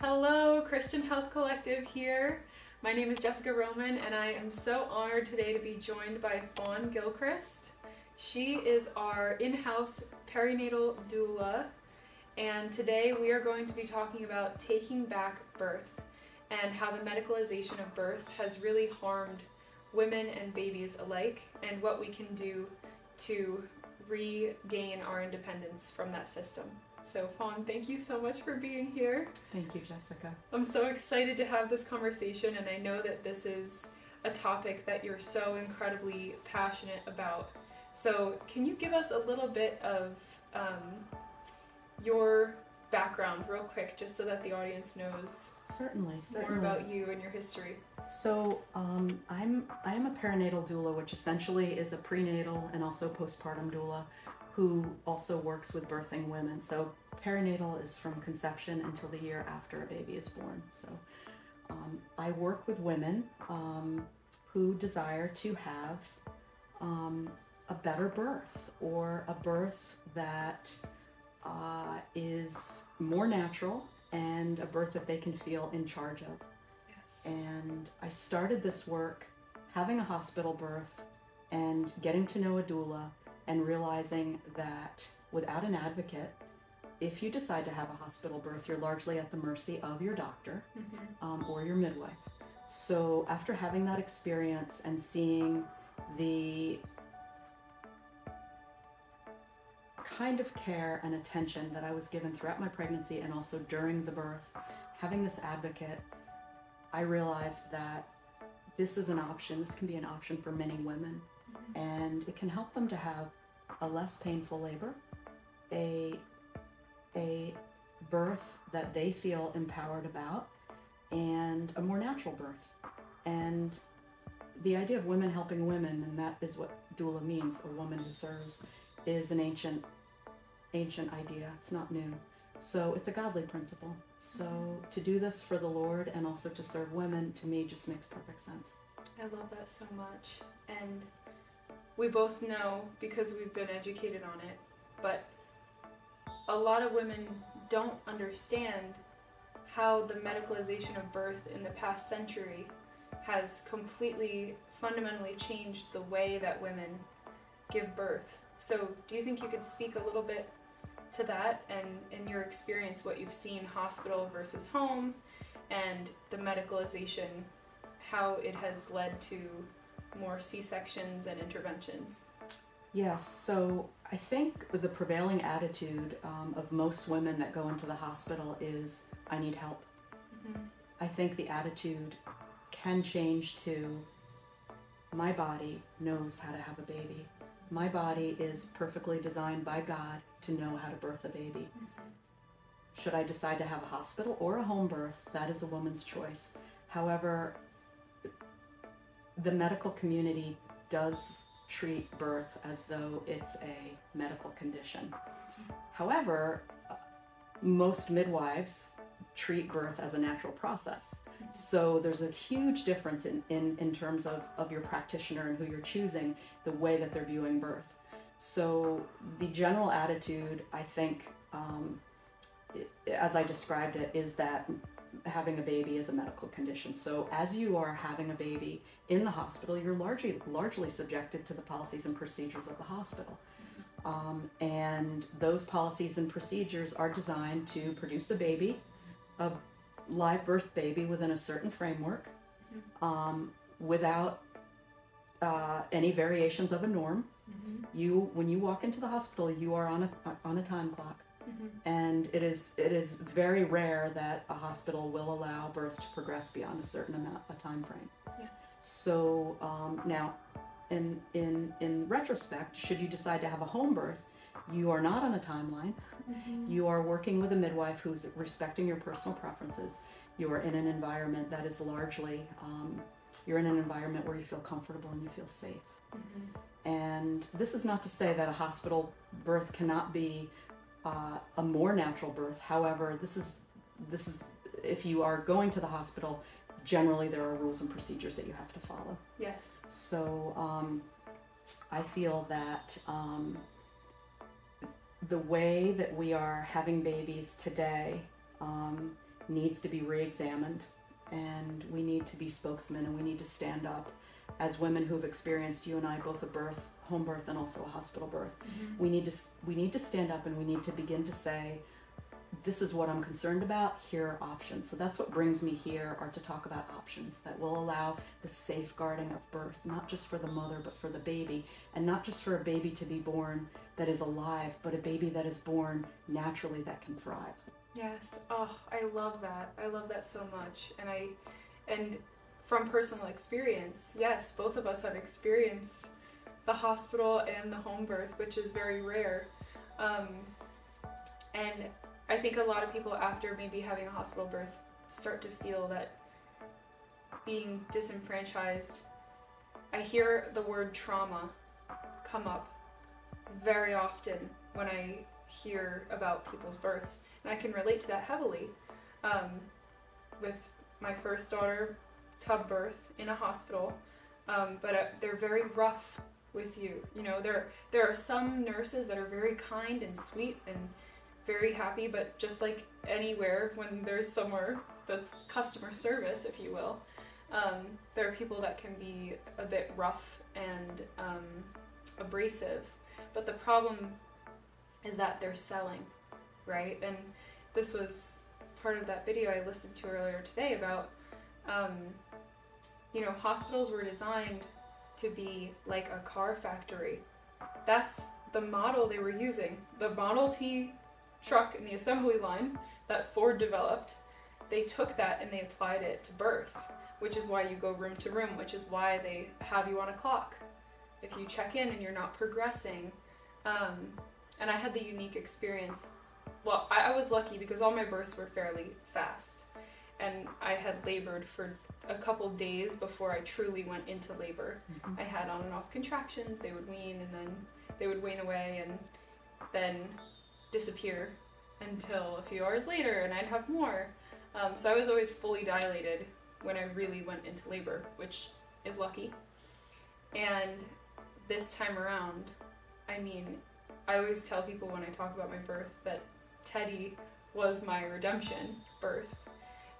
Hello, Christian Health Collective here. My name is Jessica Roman, and I am so honored today to be joined by Faun Gilchrist. She is our in-house perinatal doula, and today we are going to be talking about taking back birth and how the medicalization of birth has really harmed women and babies alike, and what we can do to regain our independence from that system. So Faun, thank you so much for being here. Thank you, Jessica. I'm so excited to have this conversation, and I know that this is a topic that you're so incredibly passionate about. So can you give us a little bit of your background real quick, just so that the audience knows Certainly. more about you and your history? So I am a perinatal doula, which essentially is a prenatal and also postpartum doula who also works with birthing women. So perinatal is from conception until the year after a baby is born. So I work with women who desire to have a better birth, or a birth that is more natural, and a birth that they can feel in charge of. Yes. And I started this work having a hospital birth and getting to know a doula and realizing that without an advocate, if you decide to have a hospital birth, you're largely at the mercy of your doctor or your midwife. So after having that experience and seeing the kind of care and attention that I was given throughout my pregnancy and also during the birth, having this advocate, I realized that this is an option. This can be an option for many women, and it can help them to have a less painful labor, a birth that they feel empowered about, and a more natural birth. And the idea of women helping women, and that is what doula means, a woman who serves, is an ancient idea. It's not new. So it's a godly principle. So to do this for the Lord and also to serve women, to me, just makes perfect sense. I love that so much. And we both know, because we've been educated on it, but a lot of women don't understand how the medicalization of birth in the past century has completely, fundamentally changed the way that women give birth. So do you think you could speak a little bit to that, and in your experience, what you've seen hospital versus home, and the medicalization, how it has led to more C-sections and interventions? Yes, so I think the prevailing attitude of most women that go into the hospital is, I need help. I think the attitude can change to, my body knows how to have a baby. My body is perfectly designed by God to know how to birth a baby. Should I decide to have a hospital or a home birth, that is a woman's choice. However, the medical community does treat birth as though it's a medical condition. However, most midwives treat birth as a natural process. So there's a huge difference in terms of your practitioner and who you're choosing, the way that they're viewing birth. So the general attitude, I think, as I described it, is that having a baby is a medical condition. So as you are having a baby in the hospital, you're largely subjected to the policies and procedures of the hospital. And those policies and procedures are designed to produce a baby, a live birth baby, within a certain framework, without any variations of a norm. When you walk into the hospital, you are on a time clock. And it is very rare that a hospital will allow birth to progress beyond a certain a time frame. Yes. So now, in retrospect, should you decide to have a home birth, you are not on a timeline. You are working with a midwife who's respecting your personal preferences. You are in an environment that is largely, you're in an environment where you feel comfortable and you feel safe. And this is not to say that a hospital birth cannot be a more natural birth. However, this is if you are going to the hospital, generally there are rules and procedures that you have to follow. Yes. So I feel that the way that we are having babies today needs to be re-examined, and we need to be spokesmen, and we need to stand up as women who've experienced, you and I, both a birth, home birth, and also a hospital birth. We need to stand up, and we need to begin to say, this is what I'm concerned about, here are options. So that's what brings me here, are to talk about options that will allow the safeguarding of birth, not just for the mother, but for the baby, and not just for a baby to be born that is alive, but a baby that is born naturally that can thrive. Yes. Oh, I love that. I love that so much. And from personal experience, yes, both of us have experienced the hospital and the home birth, which is very rare. And I think a lot of people after maybe having a hospital birth start to feel that being disenfranchised. I hear the word trauma come up very often when I hear about people's births, and I can relate to that heavily. With my first daughter, tub birth in a hospital, but they're very rough with you. You know, there are some nurses that are very kind and sweet and very happy, but just like anywhere, when there's somewhere that's customer service, if you will, there are people that can be a bit rough and abrasive. But the problem is that they're selling, right? And this was part of that video I listened to earlier today about, hospitals were designed to be like a car factory. That's the model they were using. The Model T truck in the assembly line that Ford developed, they took that and they applied it to birth, which is why you go room to room, which is why they have you on a clock if you check in and you're not progressing. And I had the unique experience. Well, I was lucky because all my births were fairly fast, and I had labored for a couple days before I truly went into labor. I had on and off contractions. They would wean, and then they would wane away, and then disappear until a few hours later, and I'd have more. So I was always fully dilated when I really went into labor, which is lucky. And this time around, I mean, I always tell people when I talk about my birth that Teddy was my redemption birth,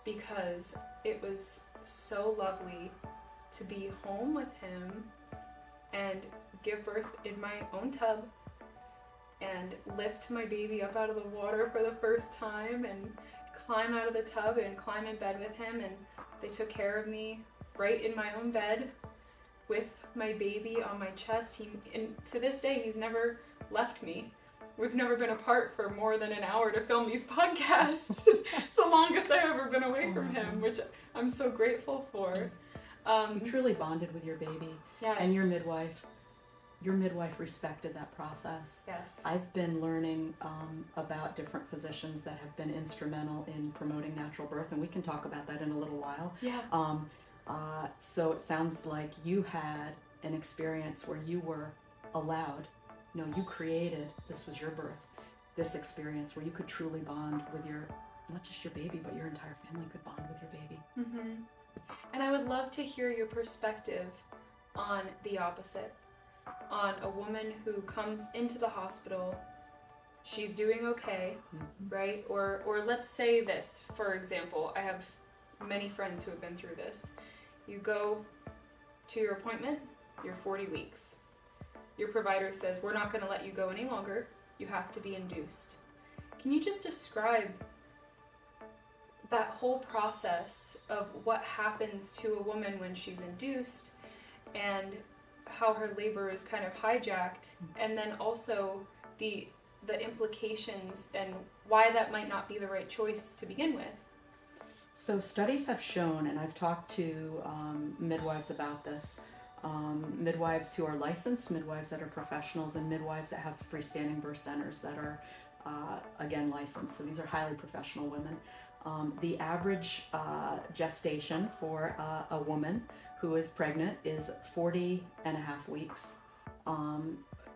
because it was so lovely to be home with him and give birth in my own tub and lift my baby up out of the water for the first time and climb out of the tub and climb in bed with him, and they took care of me right in my own bed with my baby on my chest. And to this day, he's never left me. We've never been apart for more than an hour to film these podcasts. It's the longest I've ever been away from him, which I'm so grateful for. You truly bonded with your baby. Yes. And your midwife. Your midwife respected that process. Yes. I've been learning about different physicians that have been instrumental in promoting natural birth, and we can talk about that in a little while. Yeah. So it sounds like you had an experience where you were allowed, you created, this was your birth, this experience where you could truly bond with not just your baby, but your entire family could bond with your baby. Mm-hmm. And I would love to hear your perspective on the opposite, on a woman who comes into the hospital, she's doing okay, right? Or let's say this, for example, I have many friends who have been through this. You go to your appointment, you're 40 weeks. Your provider says, we're not going to let you go any longer. You have to be induced. Can you just describe that whole process of what happens to a woman when she's induced and how her labor is kind of hijacked, and then also the implications and why that might not be the right choice to begin with? So studies have shown, and I've talked to midwives about this, midwives who are licensed, midwives that are professionals, and midwives that have freestanding birth centers that are, again, licensed. So these are highly professional women. The average gestation for a woman who is pregnant is 40 and a half weeks,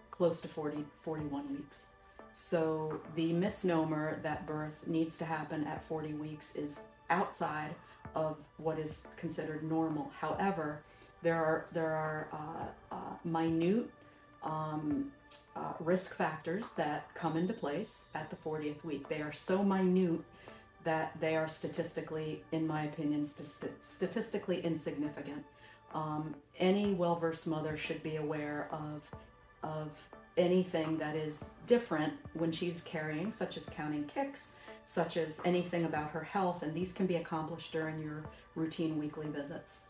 close to 41 weeks. So the misnomer that birth needs to happen at 40 weeks is outside of what is considered normal. However, there are minute risk factors that come into place at the 40th week. They are so minute that they are statistically, in my opinion, statistically insignificant. Any well-versed mother should be aware of anything that is different when she's carrying, such as counting kicks, such as anything about her health, and these can be accomplished during your routine weekly visits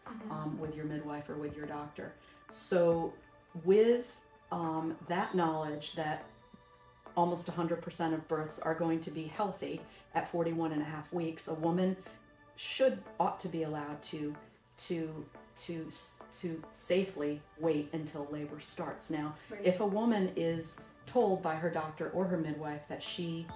with your midwife or with your doctor. So with that knowledge that almost 100% of births are going to be healthy at 41 and a half weeks, a woman ought to be allowed to safely wait until labor starts. Now, Right. if a woman is told by her doctor or her midwife that she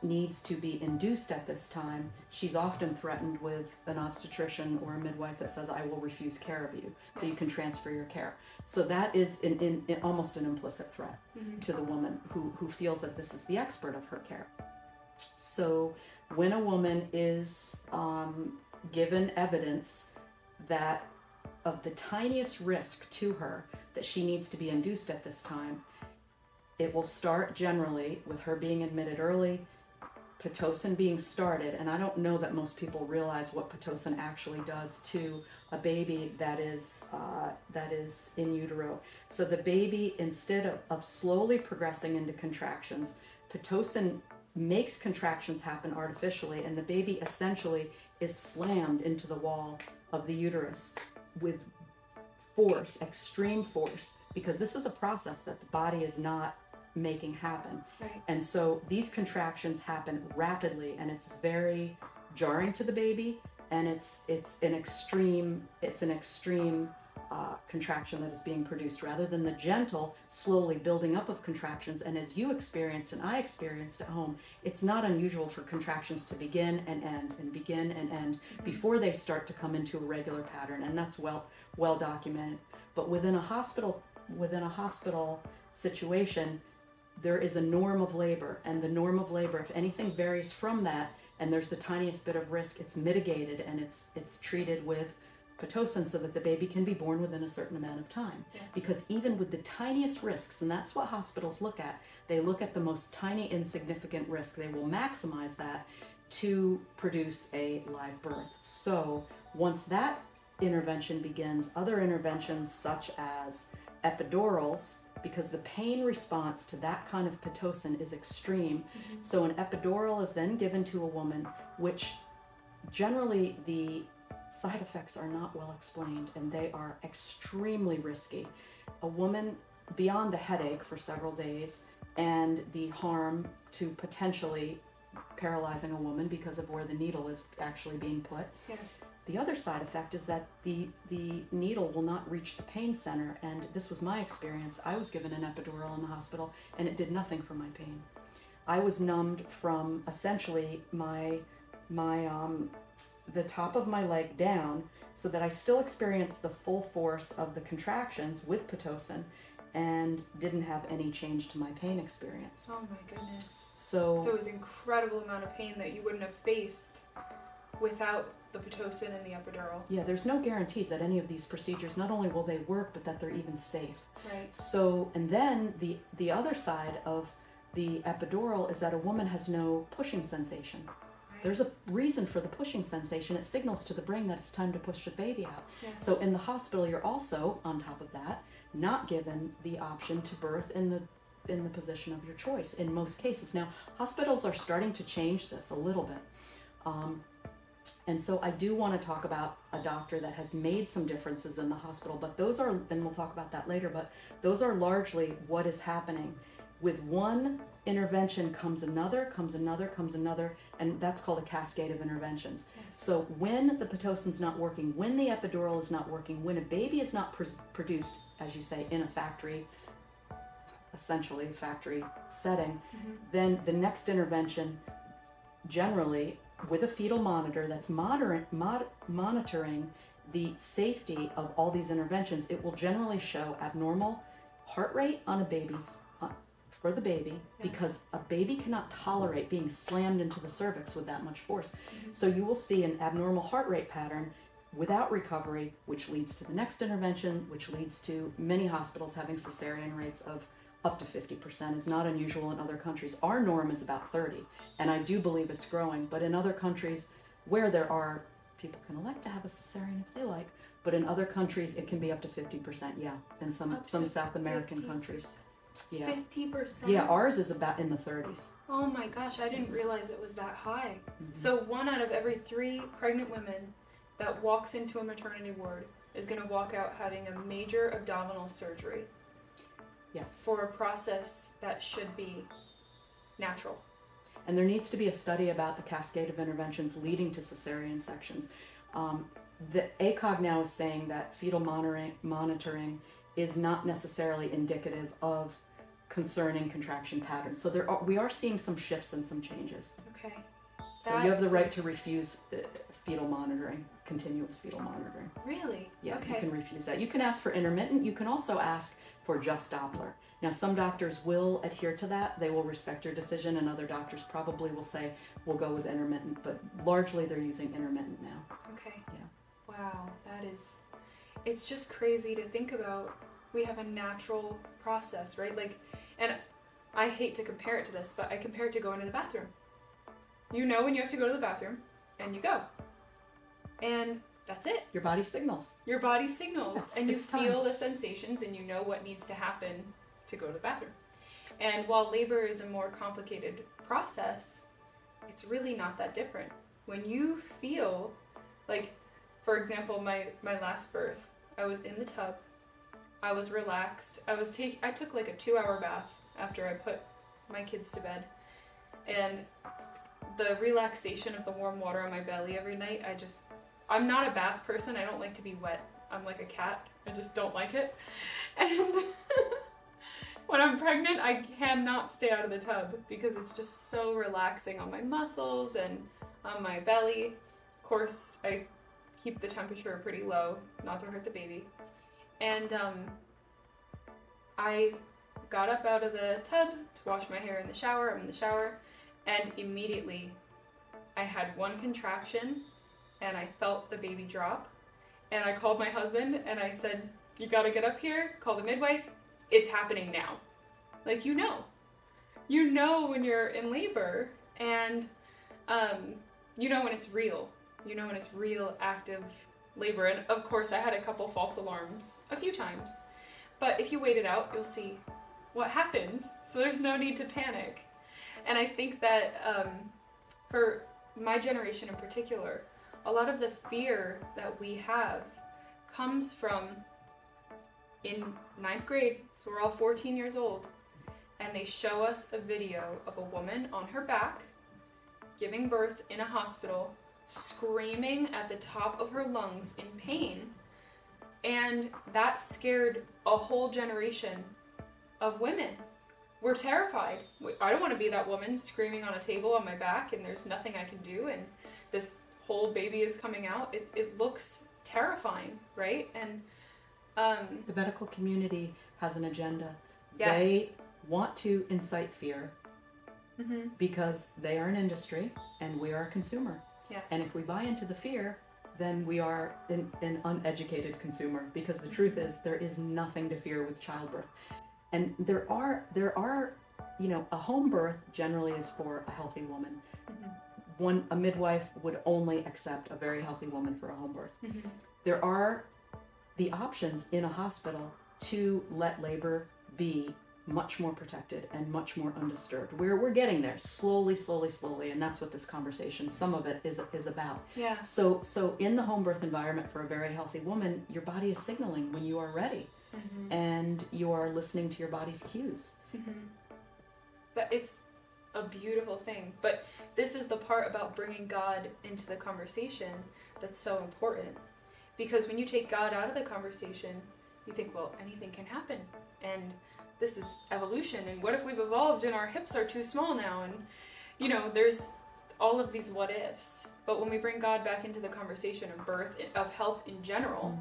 needs to be induced at this time, she's often threatened with an obstetrician or a midwife that says, I will refuse care of you, so you can transfer your care. So that is in almost an implicit threat to the woman who feels that this is the expert of her care. So when a woman is given evidence that of the tiniest risk to her that she needs to be induced at this time, it will start generally with her being admitted early, Pitocin being started, and I don't know that most people realize what Pitocin actually does to a baby that is in utero. So the baby, instead of slowly progressing into contractions, Pitocin makes contractions happen artificially, and the baby essentially is slammed into the wall of the uterus with force, extreme force, because this is a process that the body is not making happen. Right. And so these contractions happen rapidly, and it's very jarring to the baby, and it's an extreme contraction that is being produced rather than the gentle, slowly building up of contractions. And as you experienced and I experienced at home, it's not unusual for contractions to begin and end and begin and end before they start to come into a regular pattern, and that's well documented. But within a hospital situation, there is a norm of labor, and the norm of labor, if anything varies from that and there's the tiniest bit of risk, it's mitigated and it's treated with Pitocin so that the baby can be born within a certain amount of time. Yes. Because even with the tiniest risks, and that's what hospitals look at, they look at the most tiny insignificant risk. They will maximize that to produce a live birth. So once that intervention begins, other interventions such as epidurals, because the pain response to that kind of Pitocin is extreme. So an epidural is then given to a woman, which generally the side effects are not well explained, and they are extremely risky. A woman, beyond the headache for several days and the harm to potentially paralyzing a woman because of where the needle is actually being put. Yes. The other side effect is that the needle will not reach the pain center, and this was my experience. I was given an epidural in the hospital, and it did nothing for my pain. I was numbed from essentially the top of my leg down, so that I still experienced the full force of the contractions with Pitocin, and didn't have any change to my pain experience. Oh my goodness. So it was an incredible amount of pain that you wouldn't have faced without the Pitocin and the epidural. yeah, there's no guarantees that any of these procedures, not only will they work, but that they're even safe. Right. So, and then the other side of the epidural is that a woman has no pushing sensation. Right. There's a reason for the pushing sensation. It signals to the brain that it's time to push the baby out. Yes. So in the hospital, you're also, on top of that, not given the option to birth in the position of your choice in most cases. Now, hospitals are starting to change this a little bit. And so I do want to talk about a doctor that has made some differences in the hospital, but those are, and we'll talk about that later, but those are largely what is happening. With one intervention comes another, and that's called a cascade of interventions. Yes. So when the Pitocin's not working, when the epidural is not working, when a baby is not produced, as you say, in a factory, essentially factory setting, then the next intervention, generally with a fetal monitor that's monitoring the safety of all these interventions, it will generally show abnormal heart rate on a baby's for the baby, Yes. because a baby cannot tolerate being slammed into the cervix with that much force. So you will see an abnormal heart rate pattern without recovery, which leads to the next intervention, which leads to many hospitals having cesarean rates of up to 50% is not unusual in other countries. Our norm is about 30, and I do believe it's growing. But in other countries where there are, people can elect to have a cesarean if they like, but in other countries it can be up to 50%, yeah, in some South American 50%. countries. Yeah. 50%? Yeah, ours is about in the 30s. Oh my gosh, I didn't realize it was that high. Mm-hmm. So 1 out of every 3 pregnant women that walks into a maternity ward is going to walk out having a major abdominal surgery. Yes. For a process that should be natural. And there needs to be a study about the cascade of interventions leading to cesarean sections. The ACOG now is saying that fetal monitoring is not necessarily indicative of concerning contraction patterns. So we are seeing some shifts and some changes. Okay. So you have the right to refuse fetal monitoring, continuous fetal monitoring. Really? Yeah, okay. You can refuse that. You can ask for intermittent. You can also ask for just Doppler. Now, some doctors will adhere to that. They will respect your decision, and other doctors probably will say, we'll go with intermittent, but largely they're using intermittent now. Okay. Yeah. Wow, it's just crazy to think about. We have a natural process, right? Like, and I hate to compare it to this, but I compare it to going to the bathroom. You know when you have to go to the bathroom, and you go. And that's it. Your body signals. Your body signals, Yes, and you it's time. feel the sensations, and you know what needs to happen to go to the bathroom. And while labor is a more complicated process, it's really not that different. When you feel, like, for example, my last birth, I was in the tub, I was relaxed, I took like a 2-hour bath after I put my kids to bed, and the relaxation of the warm water on my belly every night, I'm not a bath person. I don't like to be wet. I'm like a cat. I just don't like it. And when I'm pregnant, I cannot stay out of the tub because it's just so relaxing on my muscles and on my belly. Of course, I keep the temperature pretty low, not to hurt the baby. And I got up out of the tub to wash my hair in the shower. I'm in the shower, and immediately I had one contraction, and I felt the baby drop, and I called my husband and I said, you gotta get up here, call the midwife, it's happening now. Like, you know when you're in labor, and you know when it's real, when it's real active labor. And of course I had a couple false alarms a few times, but if you wait it out, you'll see what happens, so there's no need to panic. And I think that for my generation in particular, a lot of the fear that we have comes from in 9th grade, so we're all 14 years old, and they show us a video of a woman on her back giving birth in a hospital, screaming at the top of her lungs in pain, and that scared a whole generation of women. We're terrified. I don't want to be that woman screaming on a table on my back and there's nothing I can do and this whole baby is coming out. It looks terrifying, right? And the medical community has an agenda. Yes. They want to incite fear because they are an industry and we are a consumer. Yes. And if we buy into the fear, then we are an uneducated consumer, because the truth is there is nothing to fear with childbirth. And there are, a home birth generally is for a healthy woman. A midwife would only accept a very healthy woman for a home birth. There are the options in a hospital to let labor be much more protected and much more undisturbed. We're getting there slowly, and that's what this conversation, some of it is about. Yeah. So in the home birth environment for a very healthy woman, your body is signaling when you are ready. And you are listening to your body's cues. But it's a beautiful thing. But this is the part about bringing God into the conversation that's so important. Because when you take God out of the conversation, you think, well, anything can happen. And this is evolution. And what if we've evolved and our hips are too small now? And, there's all of these what ifs. But when we bring God back into the conversation of birth, of health in general,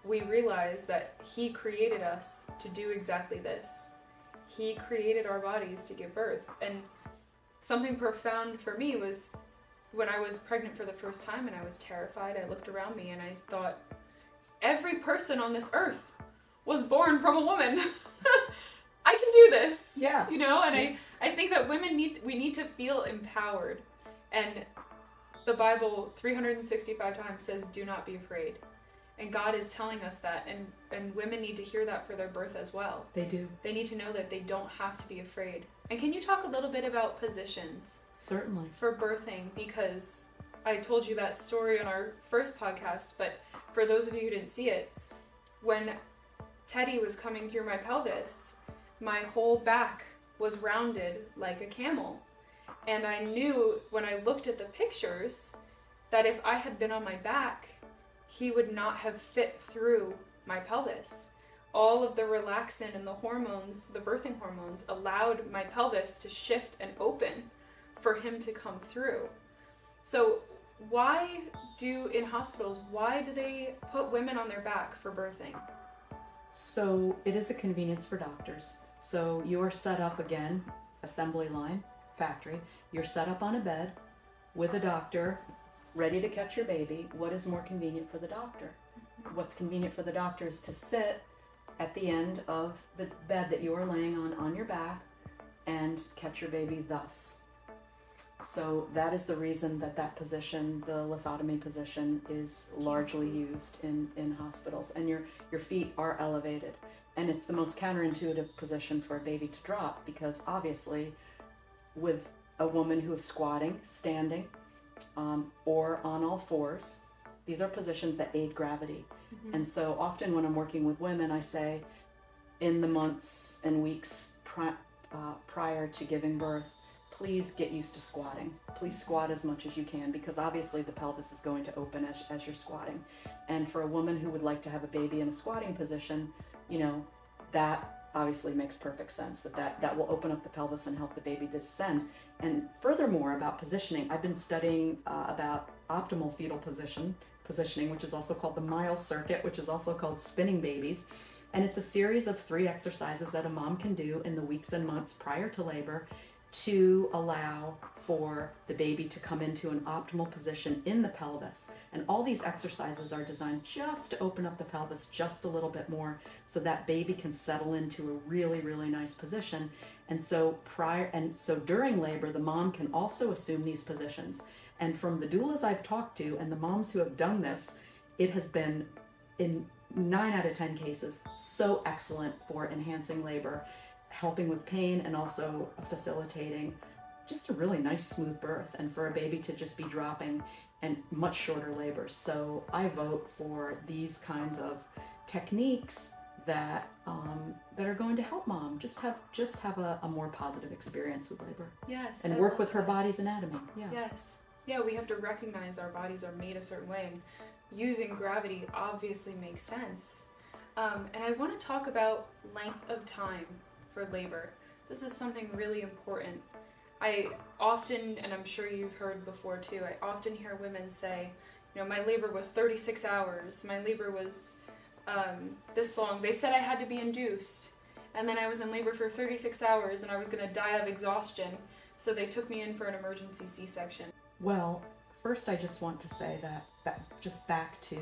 we realize that He created us to do exactly this. He created our bodies to give birth. And something profound for me was when I was pregnant for the first time and I was terrified, I looked around me and I thought, every person on this earth was born from a woman. I I can do this. Yeah. You know, and I think that women we need to feel empowered. And the Bible 365 times says, do not be afraid. And God is telling us that, and women need to hear that for their birth as well. They do. They need to know that they don't have to be afraid. And can you talk a little bit about positions? Certainly. For birthing, because I told you that story on our first podcast, but for those of you who didn't see it, when Teddy was coming through my pelvis, my whole back was rounded like a camel. And I knew when I looked at the pictures that if I had been on my back, he would not have fit through my pelvis. All of the relaxin and the hormones, the birthing hormones, allowed my pelvis to shift and open for him to come through. So in hospitals, why do they put women on their back for birthing? So it is a convenience for doctors. So you are set up again, assembly line, factory. You're set up on a bed with a doctor ready to catch your baby. What is more convenient for the doctor? What's convenient for the doctor is to sit at the end of the bed that you are laying on your back and catch your baby thus. So that is the reason that position, the lithotomy position, is largely used in hospitals. And your feet are elevated. And it's the most counterintuitive position for a baby to drop, because obviously with a woman who is squatting, standing, or on all fours, these are positions that aid gravity. Mm-hmm. And so often when I'm working with women, I say, in the months and weeks prior to giving birth, please get used to squatting. Please squat as much as you can, because obviously the pelvis is going to open as you're squatting. And for a woman who would like to have a baby in a squatting position, that obviously makes perfect sense, that will open up the pelvis and help the baby descend. And furthermore, about positioning, I've been studying about optimal fetal positioning, which is also called the Miles circuit, which is also called spinning babies. And it's a series of 3 exercises that a mom can do in the weeks and months prior to labor to allow for the baby to come into an optimal position in the pelvis. And all these exercises are designed just to open up the pelvis just a little bit more so that baby can settle into a really, really nice position. And so during labor, the mom can also assume these positions. And from the doulas I've talked to and the moms who have done this, it has been, in 9 out of 10 cases, so excellent for enhancing labor, helping with pain, and also facilitating just a really nice smooth birth, and for a baby to just be dropping and much shorter labors. So I vote for these kinds of techniques that are going to help mom just have a more positive experience with labor. Yes. And work with her body's anatomy. Yeah. Yes. Yeah, we have to recognize our bodies are made a certain way, and using gravity obviously makes sense. And I want to talk about length of time for labor. This is something really important. I often, and I'm sure you've heard before too, I often hear women say, my labor was 36 hours, my labor was this long. They said I had to be induced, and then I was in labor for 36 hours and I was going to die of exhaustion, so they took me in for an emergency C-section. Well, first I just want to say that just back to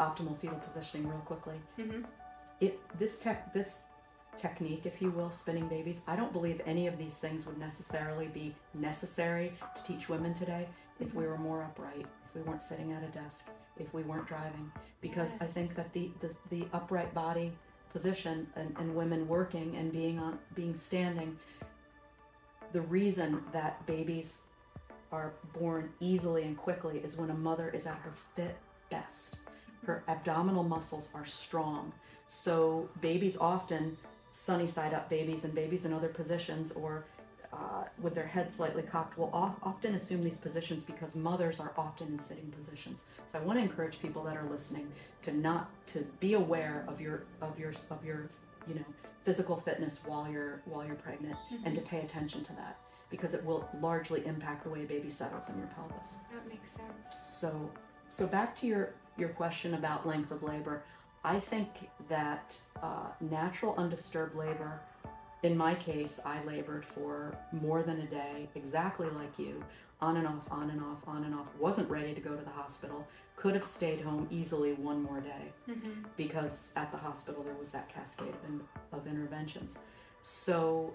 optimal fetal positioning real quickly. Mm-hmm. This technique, if you will, spinning babies, I don't believe any of these things would necessarily be necessary to teach women today if we were more upright, if we weren't sitting at a desk, if we weren't driving. Because yes. I think that the upright body position and women working and being standing, the reason that babies are born easily and quickly is when a mother is at her fit best. Her abdominal muscles are strong. So babies often, sunny side up babies and babies in other positions, or with their head slightly cocked, will often assume these positions because mothers are often in sitting positions. So I want to encourage people that are listening to be aware of your physical fitness while you're pregnant, mm-hmm. and to pay attention to that, because it will largely impact the way a baby settles in your pelvis. That makes sense. So back to your question about length of labor. I think that natural undisturbed labor, in my case, I labored for more than a day, exactly like you, on and off, on and off, on and off, wasn't ready to go to the hospital, could have stayed home easily one more day because at the hospital there was that cascade of interventions. So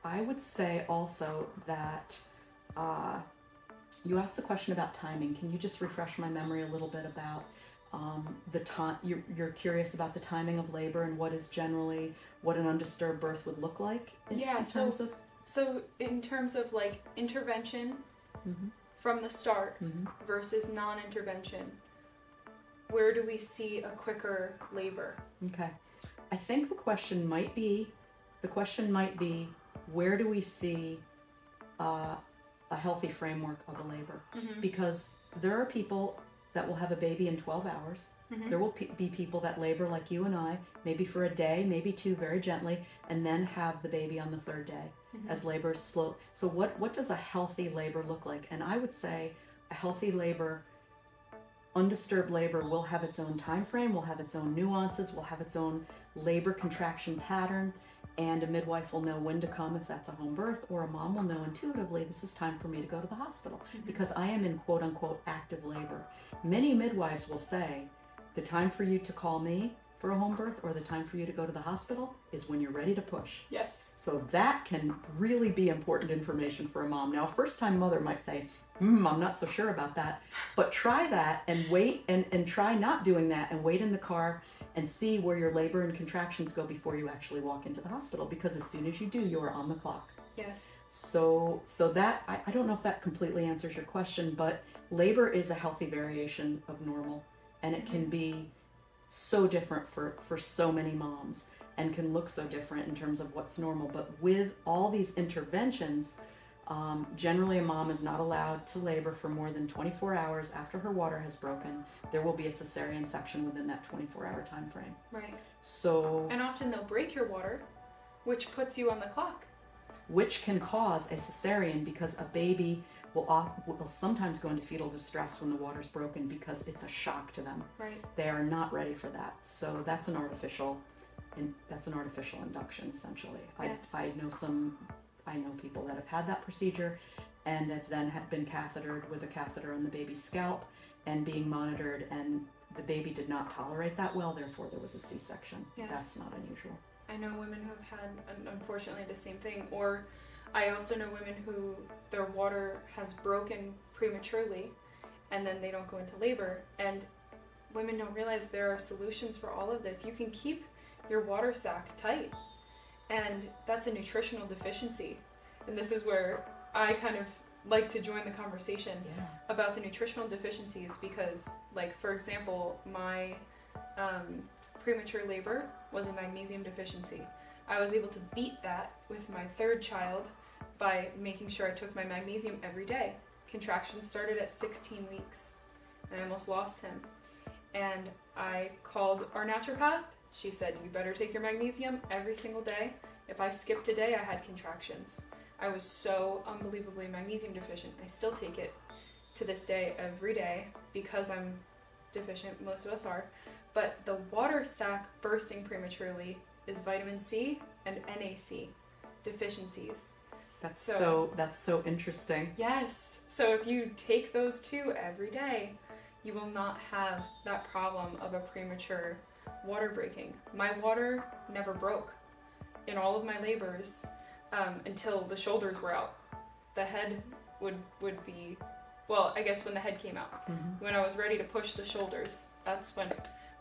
I would say also that you asked the question about timing. Can you just refresh my memory a little bit about the time? You're curious about the timing of labor and what an undisturbed birth would look like So in terms of like intervention from the start versus non-intervention, where do we see a quicker labor? Okay. I think the question might be, where do we see a healthy framework of a labor? Because there are people that will have a baby in 12 hours. There will be people that labor like you and I, maybe for a day, maybe two, very gently, and then have the baby on the third day as labor is slow. So what does a healthy labor look like? And I would say a healthy labor, undisturbed labor, will have its own time frame, will have its own nuances, will have its own labor contraction pattern, and a midwife will know when to come if that's a home birth, or a mom will know intuitively, this is time for me to go to the hospital because I am in quote unquote active labor. Many midwives will say, the time for you to call me for a home birth or the time for you to go to the hospital is when you're ready to push. Yes. So that can really be important information for a mom. Now, a first-time mother might say, I'm not so sure about that, but try that and wait and try not doing that and wait in the car and see where your labor and contractions go before you actually walk into the hospital, because as soon as you do, you are on the clock. Yes. So that, I don't know if that completely answers your question, but labor is a healthy variation of normal, and it can be so different for so many moms and can look so different in terms of what's normal. But with all these interventions, generally a mom is not allowed to labor for more than 24 hours after her water has broken. There will be a cesarean section within that 24-hour time frame. Right. So, and often they'll break your water, which puts you on the clock. Which can cause a cesarean, because a baby will sometimes go into fetal distress when the water's broken because it's a shock to them. Right. They are not ready for that. So that's an artificial induction essentially. Yes. I know people that have had that procedure and have then been cathetered with a catheter on the baby's scalp and being monitored, and the baby did not tolerate that well, therefore there was a C-section. Yes. That's not unusual. I know women who have had, unfortunately, the same thing. Or I also know women who their water has broken prematurely and then they don't go into labor. And women don't realize there are solutions for all of this. You can keep your water sac tight, and that's a nutritional deficiency. And this is where I kind of like to join the conversation about the nutritional deficiencies, because, like, for example, my premature labor was a magnesium deficiency. I was able to beat that with my third child by making sure I took my magnesium every day. Contractions started at 16 weeks, and I almost lost him. And I called our naturopath. She said, you better take your magnesium every single day. If I skipped a day, I had contractions. I was so unbelievably magnesium deficient. I still take it to this day every day because I'm deficient. Most of us are. But the water sac bursting prematurely is vitamin C and NAC deficiencies. That's so interesting. Yes. So if you take those two every day, you will not have that problem of a premature water breaking. My water never broke in all of my labors until the shoulders were out. The head would be, well, I guess when the head came out. When I was ready to push the shoulders, that's when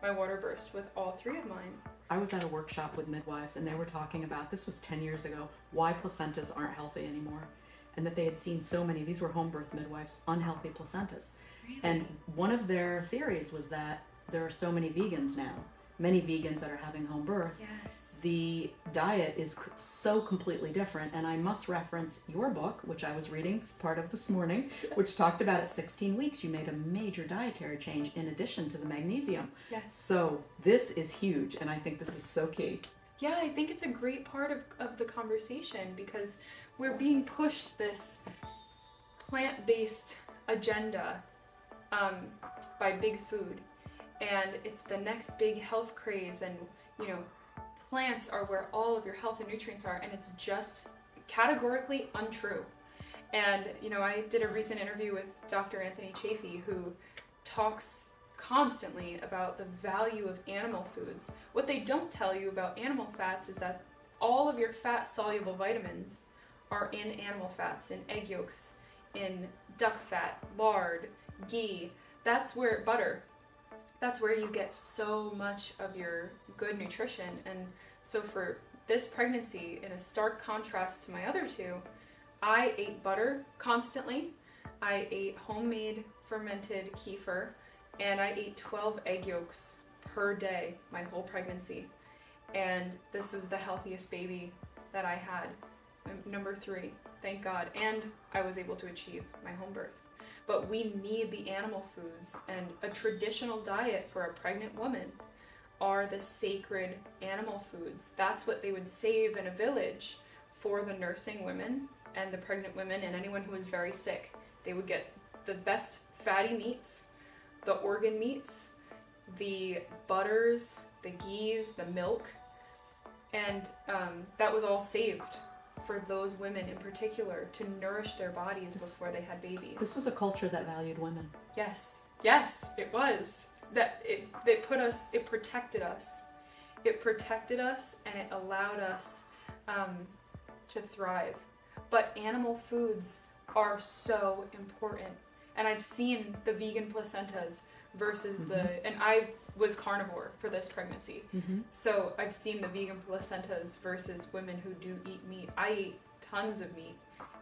my water burst with all three of mine. I was at a workshop with midwives, and they were talking about, this was 10 years ago, why placentas aren't healthy anymore. And that they had seen so many, these were home birth midwives, unhealthy placentas. Really? And one of their theories was that there are so many vegans now, many vegans that are having home birth. Yes. The diet is so completely different. And I must reference your book, which I was reading part of this morning, which talked about at 16 weeks you made a major dietary change in addition to the magnesium. Yes. So this is huge, and I think this is so key. Yeah, I think it's a great part of the conversation, because we're being pushed this plant-based agenda by big food, and it's the next big health craze, and plants are where all of your health and nutrients are, and it's just categorically untrue. And, you know, I did a recent interview with Dr. Anthony Chafee, who talks constantly about the value of animal foods. What they don't tell you about animal fats is that all of your fat-soluble vitamins are in animal fats, in egg yolks, in duck fat, lard, ghee. That's where butter. That's where you get so much of your good nutrition. And so for this pregnancy, in a stark contrast to my other two, I ate butter constantly. I ate homemade fermented kefir, and I ate 12 egg yolks per day my whole pregnancy. And this was the healthiest baby that I had. Number 3, thank God. And I was able to achieve my home birth. But we need the animal foods, and a traditional diet for a pregnant woman are the sacred animal foods. That's what they would save in a village for the nursing women and the pregnant women and anyone who was very sick. They would get the best fatty meats, the organ meats, the butters, the ghees, the milk, and that was all saved for those women in particular to nourish their bodies before they had babies. This was a culture that valued women. Yes, it was. That it protected us. It protected us, and it allowed us to thrive. But animal foods are so important. And I've seen the vegan placentas versus and I was carnivore for this pregnancy. So I've seen the vegan placentas versus women who do eat meat. I ate tons of meat,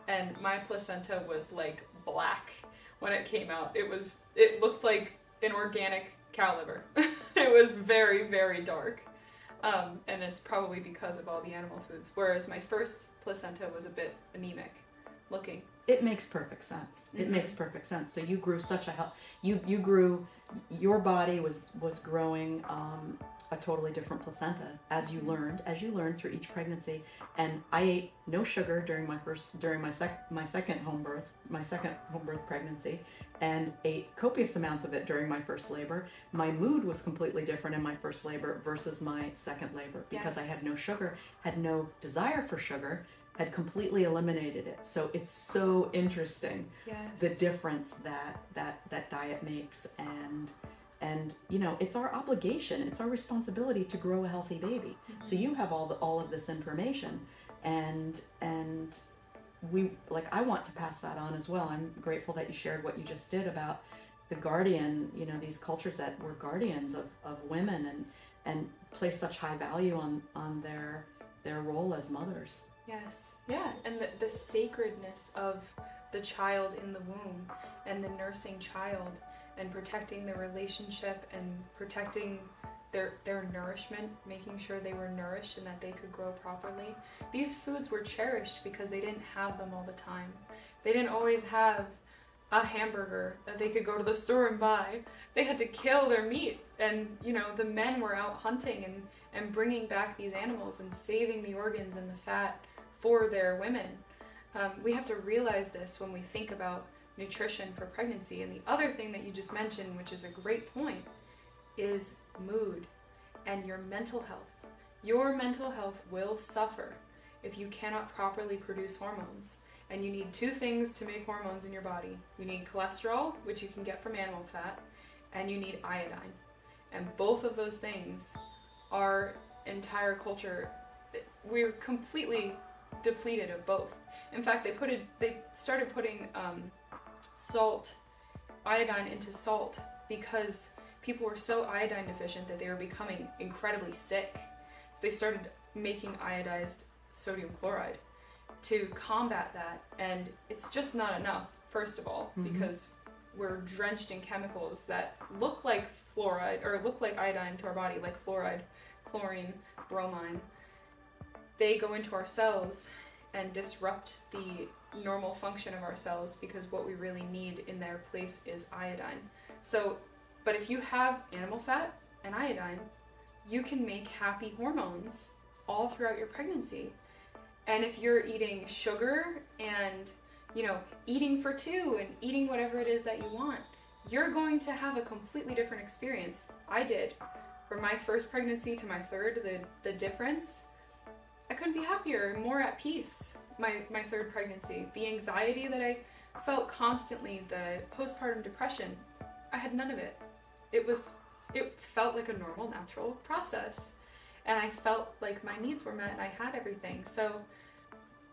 and my placenta was like black when it came out. It looked like an organic cow liver. It was very, very dark. And it's probably because of all the animal foods. Whereas my first placenta was a bit anemic looking. It makes perfect sense. It makes perfect sense. So you grew such a you grew, your body was growing a totally different placenta as you learned through each pregnancy. And I ate no sugar during my second home birth pregnancy, and ate copious amounts of it during my first labor. My mood was completely different in my first labor versus my second labor because I had no sugar, had no desire for sugar, had completely eliminated it. So it's so interesting, the difference that diet makes, and you know, it's our obligation, it's our responsibility to grow a healthy baby. So you have all of this information, and we, like, I want to pass that on as well. I'm grateful that you shared what you just did about the guardian, you know, these cultures that were guardians of women and place such high value on their role as mothers. Yes, yeah, and the sacredness of the child in the womb and the nursing child, and protecting the relationship and protecting their nourishment, making sure they were nourished and that they could grow properly. These foods were cherished because they didn't have them all the time. They didn't always have a hamburger that they could go to the store and buy. They had to kill their meat, and you know, the men were out hunting and bringing back these animals and saving the organs and the fat for their women. We have to realize this when we think about nutrition for pregnancy. And the other thing that you just mentioned, which is a great point, is mood and your mental health. Your mental health will suffer if you cannot properly produce hormones. And you need 2 things to make hormones in your body. You need cholesterol, which you can get from animal fat, and you need iodine. And both of those things, our entire culture, we're completely depleted of both. In fact, they started putting iodine into salt because people were so iodine deficient that they were becoming incredibly sick. So they started making iodized sodium chloride to combat that, and it's just not enough, first of all, because we're drenched in chemicals that look like fluoride, or look like iodine to our body, like fluoride, chlorine, bromine. They go into our cells and disrupt the normal function of our cells, because what we really need in their place is iodine. So, but if you have animal fat and iodine, you can make happy hormones all throughout your pregnancy. And if you're eating sugar and, you know, eating for 2 and eating whatever it is that you want, you're going to have a completely different experience. I did. From my first pregnancy to my third, the difference, I couldn't be happier, more at peace. My third pregnancy, the anxiety that I felt constantly, the postpartum depression, I had none of it. It felt like a normal, natural process. And I felt like my needs were met and I had everything. So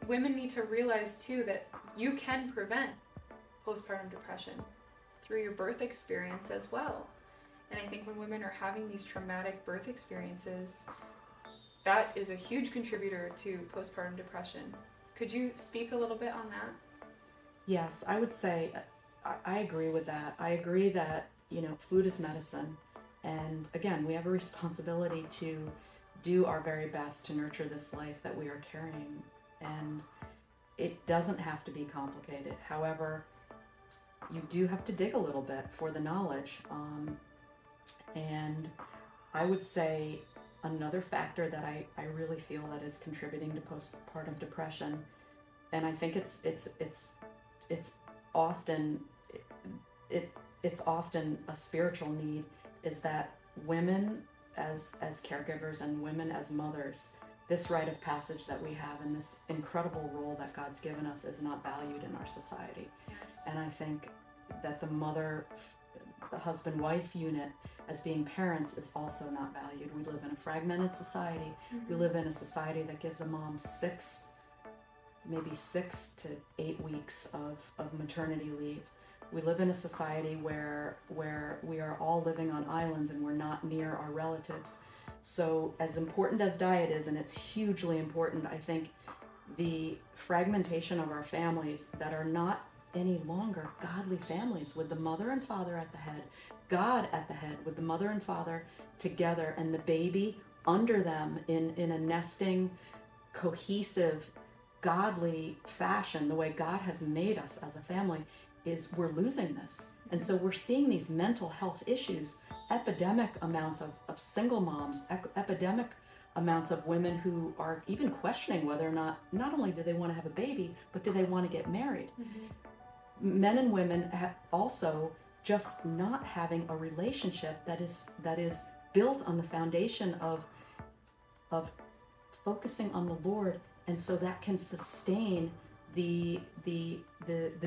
women need to realize too that you can prevent postpartum depression through your birth experience as well. And I think when women are having these traumatic birth experiences, that is a huge contributor to postpartum depression. Could you speak a little bit on that? Yes, I would say I agree with that. I agree that, food is medicine. And again, we have a responsibility to do our very best to nurture this life that we are carrying. And it doesn't have to be complicated. However, you do have to dig a little bit for the knowledge. And I would say another factor that I really feel that is contributing to postpartum depression, and I think it's often a spiritual need, is that women as caregivers and women as mothers, this rite of passage that we have and this incredible role that God's given us is not valued in our society. Yes. And I think that the husband-wife unit as being parents is also not valued. We live in a fragmented society. Mm-hmm. We live in a society that gives a mom maybe 6 to 8 weeks of maternity leave. We live in a society where we are all living on islands and we're not near our relatives. So as important as diet is, and it's hugely important, I think the fragmentation of our families that are not any longer godly families, with the mother and father at the head, God at the head, with the mother and father together and the baby under them in a nesting, cohesive, godly fashion, the way God has made us as a family, we're losing this. And so we're seeing these mental health issues, epidemic amounts of single moms, epidemic amounts of women who are even questioning whether or not only do they want to have a baby, but do they want to get married. Mm-hmm. Men and women also just not having a relationship that is built on the foundation of focusing on the Lord, and so that can sustain the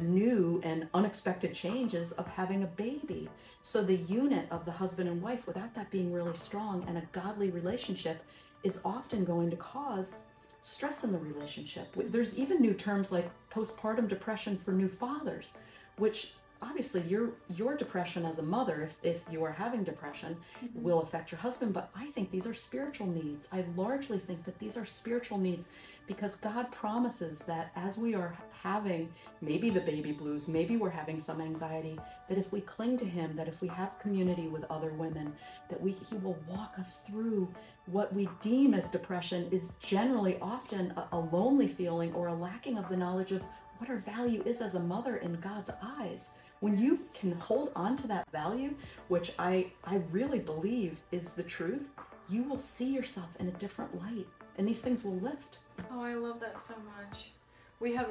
new and unexpected changes of having a baby. So the unit of the husband and wife, without that being really strong and a godly relationship, is often going to cause stress in the relationship. There's even new terms like postpartum depression for new fathers, which obviously your depression as a mother, if you are having depression, mm-hmm. will affect your husband. But I think these are spiritual needs. I largely think that these are spiritual needs, because God promises that as we are having maybe the baby blues, maybe we're having some anxiety, that if we cling to Him, that if we have community with other women, that He will walk us through what we deem as depression is generally often a lonely feeling or a lacking of the knowledge of what our value is as a mother in God's eyes. When you can hold on to that value, which I really believe is the truth, you will see yourself in a different light, and these things will lift. Oh, I love that so much. We have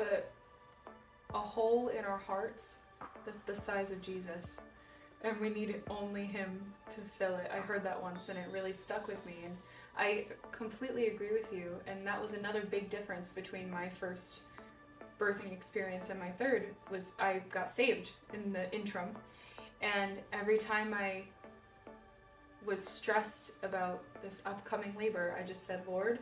a hole in our hearts that's the size of Jesus, and we need only Him to fill it. I heard that once and it really stuck with me, and I completely agree with you. And that was another big difference between my first birthing experience and my third, was I got saved in the interim. And every time I was stressed about this upcoming labor, I just said, Lord,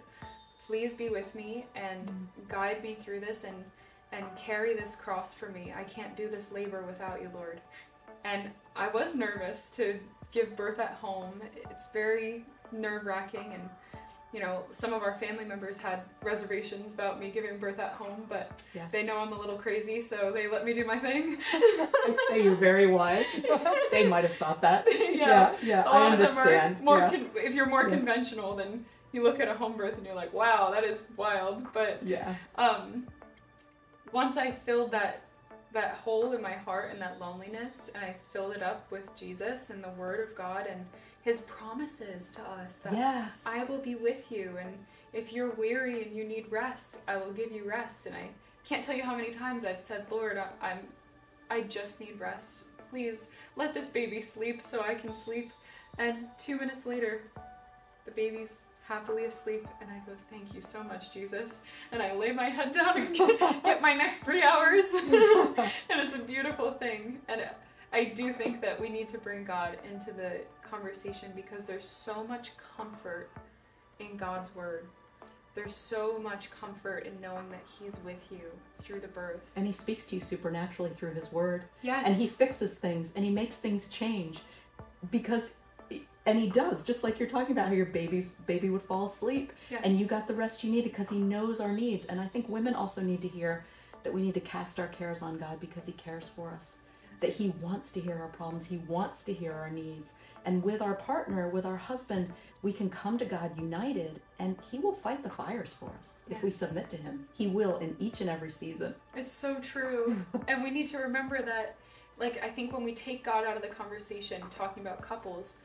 please be with me and guide me through this and carry this cross for me. I can't do this labor without you, Lord. And I was nervous to give birth at home. It's very nerve-wracking, and some of our family members had reservations about me giving birth at home, but yes. They know I'm a little crazy, so they let me do my thing. I'd say you're very wise. They might have thought that. Yeah, I understand. If you're more conventional, then you look at a home birth and you're like, wow, that is wild. But once I filled that hole in my heart and that loneliness, and I filled it up with Jesus and the Word of God and His promises to us that yes. I will be with you, and if you're weary and you need rest, I will give you rest. And I can't tell you how many times I've said, Lord, I just need rest. Please let this baby sleep so I can sleep. And 2 minutes later, the baby's happily asleep, and I go, thank you so much, Jesus. And I lay my head down and get my next 3 hours. And it's a beautiful thing. And I do think that we need to bring God into the conversation because there's so much comfort in God's word. There's so much comfort in knowing that he's with you through the birth. And he speaks to you supernaturally through his word. Yes. And he fixes things and he makes things change because, and he does, just like you're talking about how your baby would fall asleep. Yes. And you got the rest you needed because he knows our needs. And I think women also need to hear that we need to cast our cares on God because he cares for us. That he wants to hear our problems. He wants to hear our needs. And with our partner, with our husband, we can come to God united and he will fight the fires for us if we submit to him. He will in each and every season. It's so true. And we need to remember that, like, I think when we take God out of the conversation, talking about couples,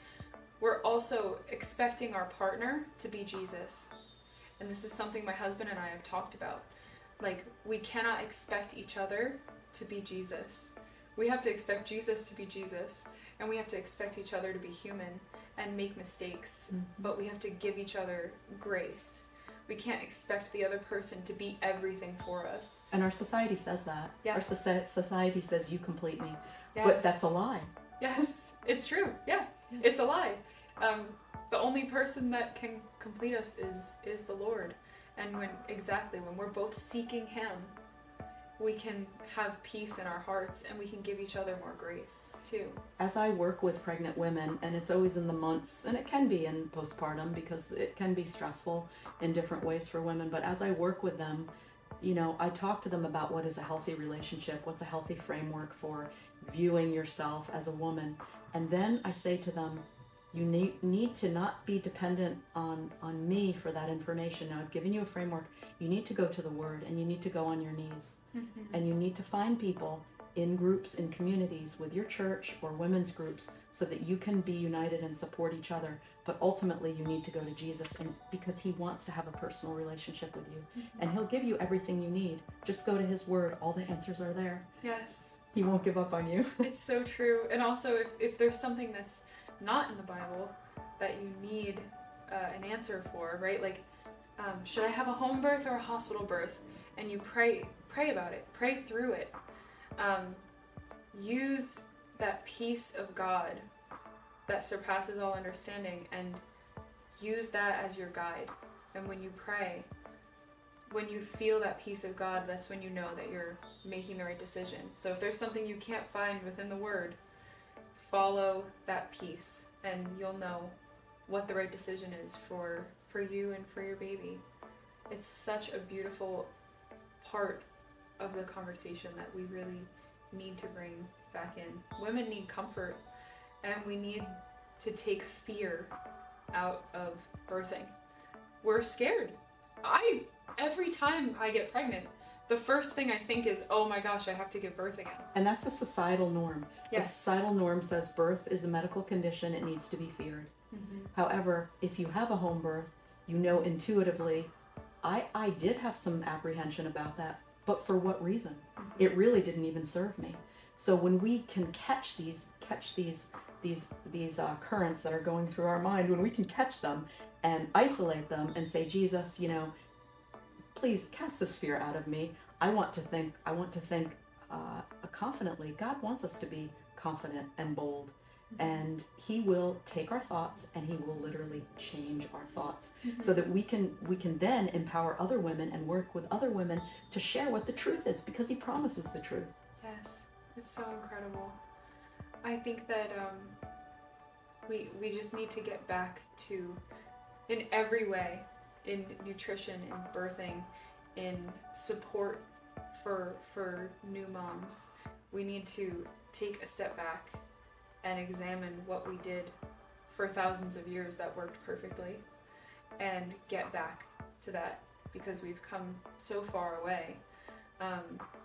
we're also expecting our partner to be Jesus. And this is something my husband and I have talked about. Like, we cannot expect each other to be Jesus. We have to expect Jesus to be Jesus, and we have to expect each other to be human and make mistakes, but we have to give each other grace. We can't expect the other person to be everything for us. And our society says that. Yes. Our society says, you complete me. Yes. But that's a lie. Yes, it's true. Yeah, it's a lie. The only person that can complete us is the Lord. And when we're both seeking him, we can have peace in our hearts and we can give each other more grace too. As I work with pregnant women, and it's always in the months, and it can be in postpartum because it can be stressful in different ways for women, but as I work with them, you know, I talk to them about what is a healthy relationship, what's a healthy framework for viewing yourself as a woman, and then I say to them, you need to not be dependent on me for that information. Now I've given you a framework. You need to go to the Word and you need to go on your knees. And you need to find people in groups, in communities with your church or women's groups so that you can be united and support each other. But ultimately you need to go to Jesus, and because he wants to have a personal relationship with you. And he'll give you everything you need. Just go to his Word. All the answers are there. Yes. He won't give up on you. It's so true. And also if there's something that's not in the Bible that you need an answer for, right? Like, should I have a home birth or a hospital birth? And you pray about it, pray through it. Use that peace of God that surpasses all understanding and use that as your guide. And when you pray, when you feel that peace of God, that's when you know that you're making the right decision. So if there's something you can't find within the Word, follow that peace and you'll know what the right decision is for you and for your baby. It's such a beautiful part of the conversation that we really need to bring back in. Women need comfort, and we need to take fear out of birthing. We're scared. Every time I get pregnant, the first thing I think is, oh my gosh, I have to give birth again. And that's a societal norm. Yes. The societal norm says birth is a medical condition, it needs to be feared. However, if you have a home birth, you know intuitively, I did have some apprehension about that, but for what reason? It really didn't even serve me. So when we can catch these currents that are going through our mind, when we can catch them and isolate them and say, Jesus, you know, please cast this fear out of me. I want to think confidently. God wants us to be confident and bold. And he will take our thoughts and he will literally change our thoughts so that we can then empower other women and work with other women to share what the truth is, because he promises the truth. Yes, it's so incredible. I think that we just need to get back to, in every way, in nutrition, in birthing, in support for new moms, we need to take a step back and examine what we did for thousands of years that worked perfectly and get back to that, because we've come so far away.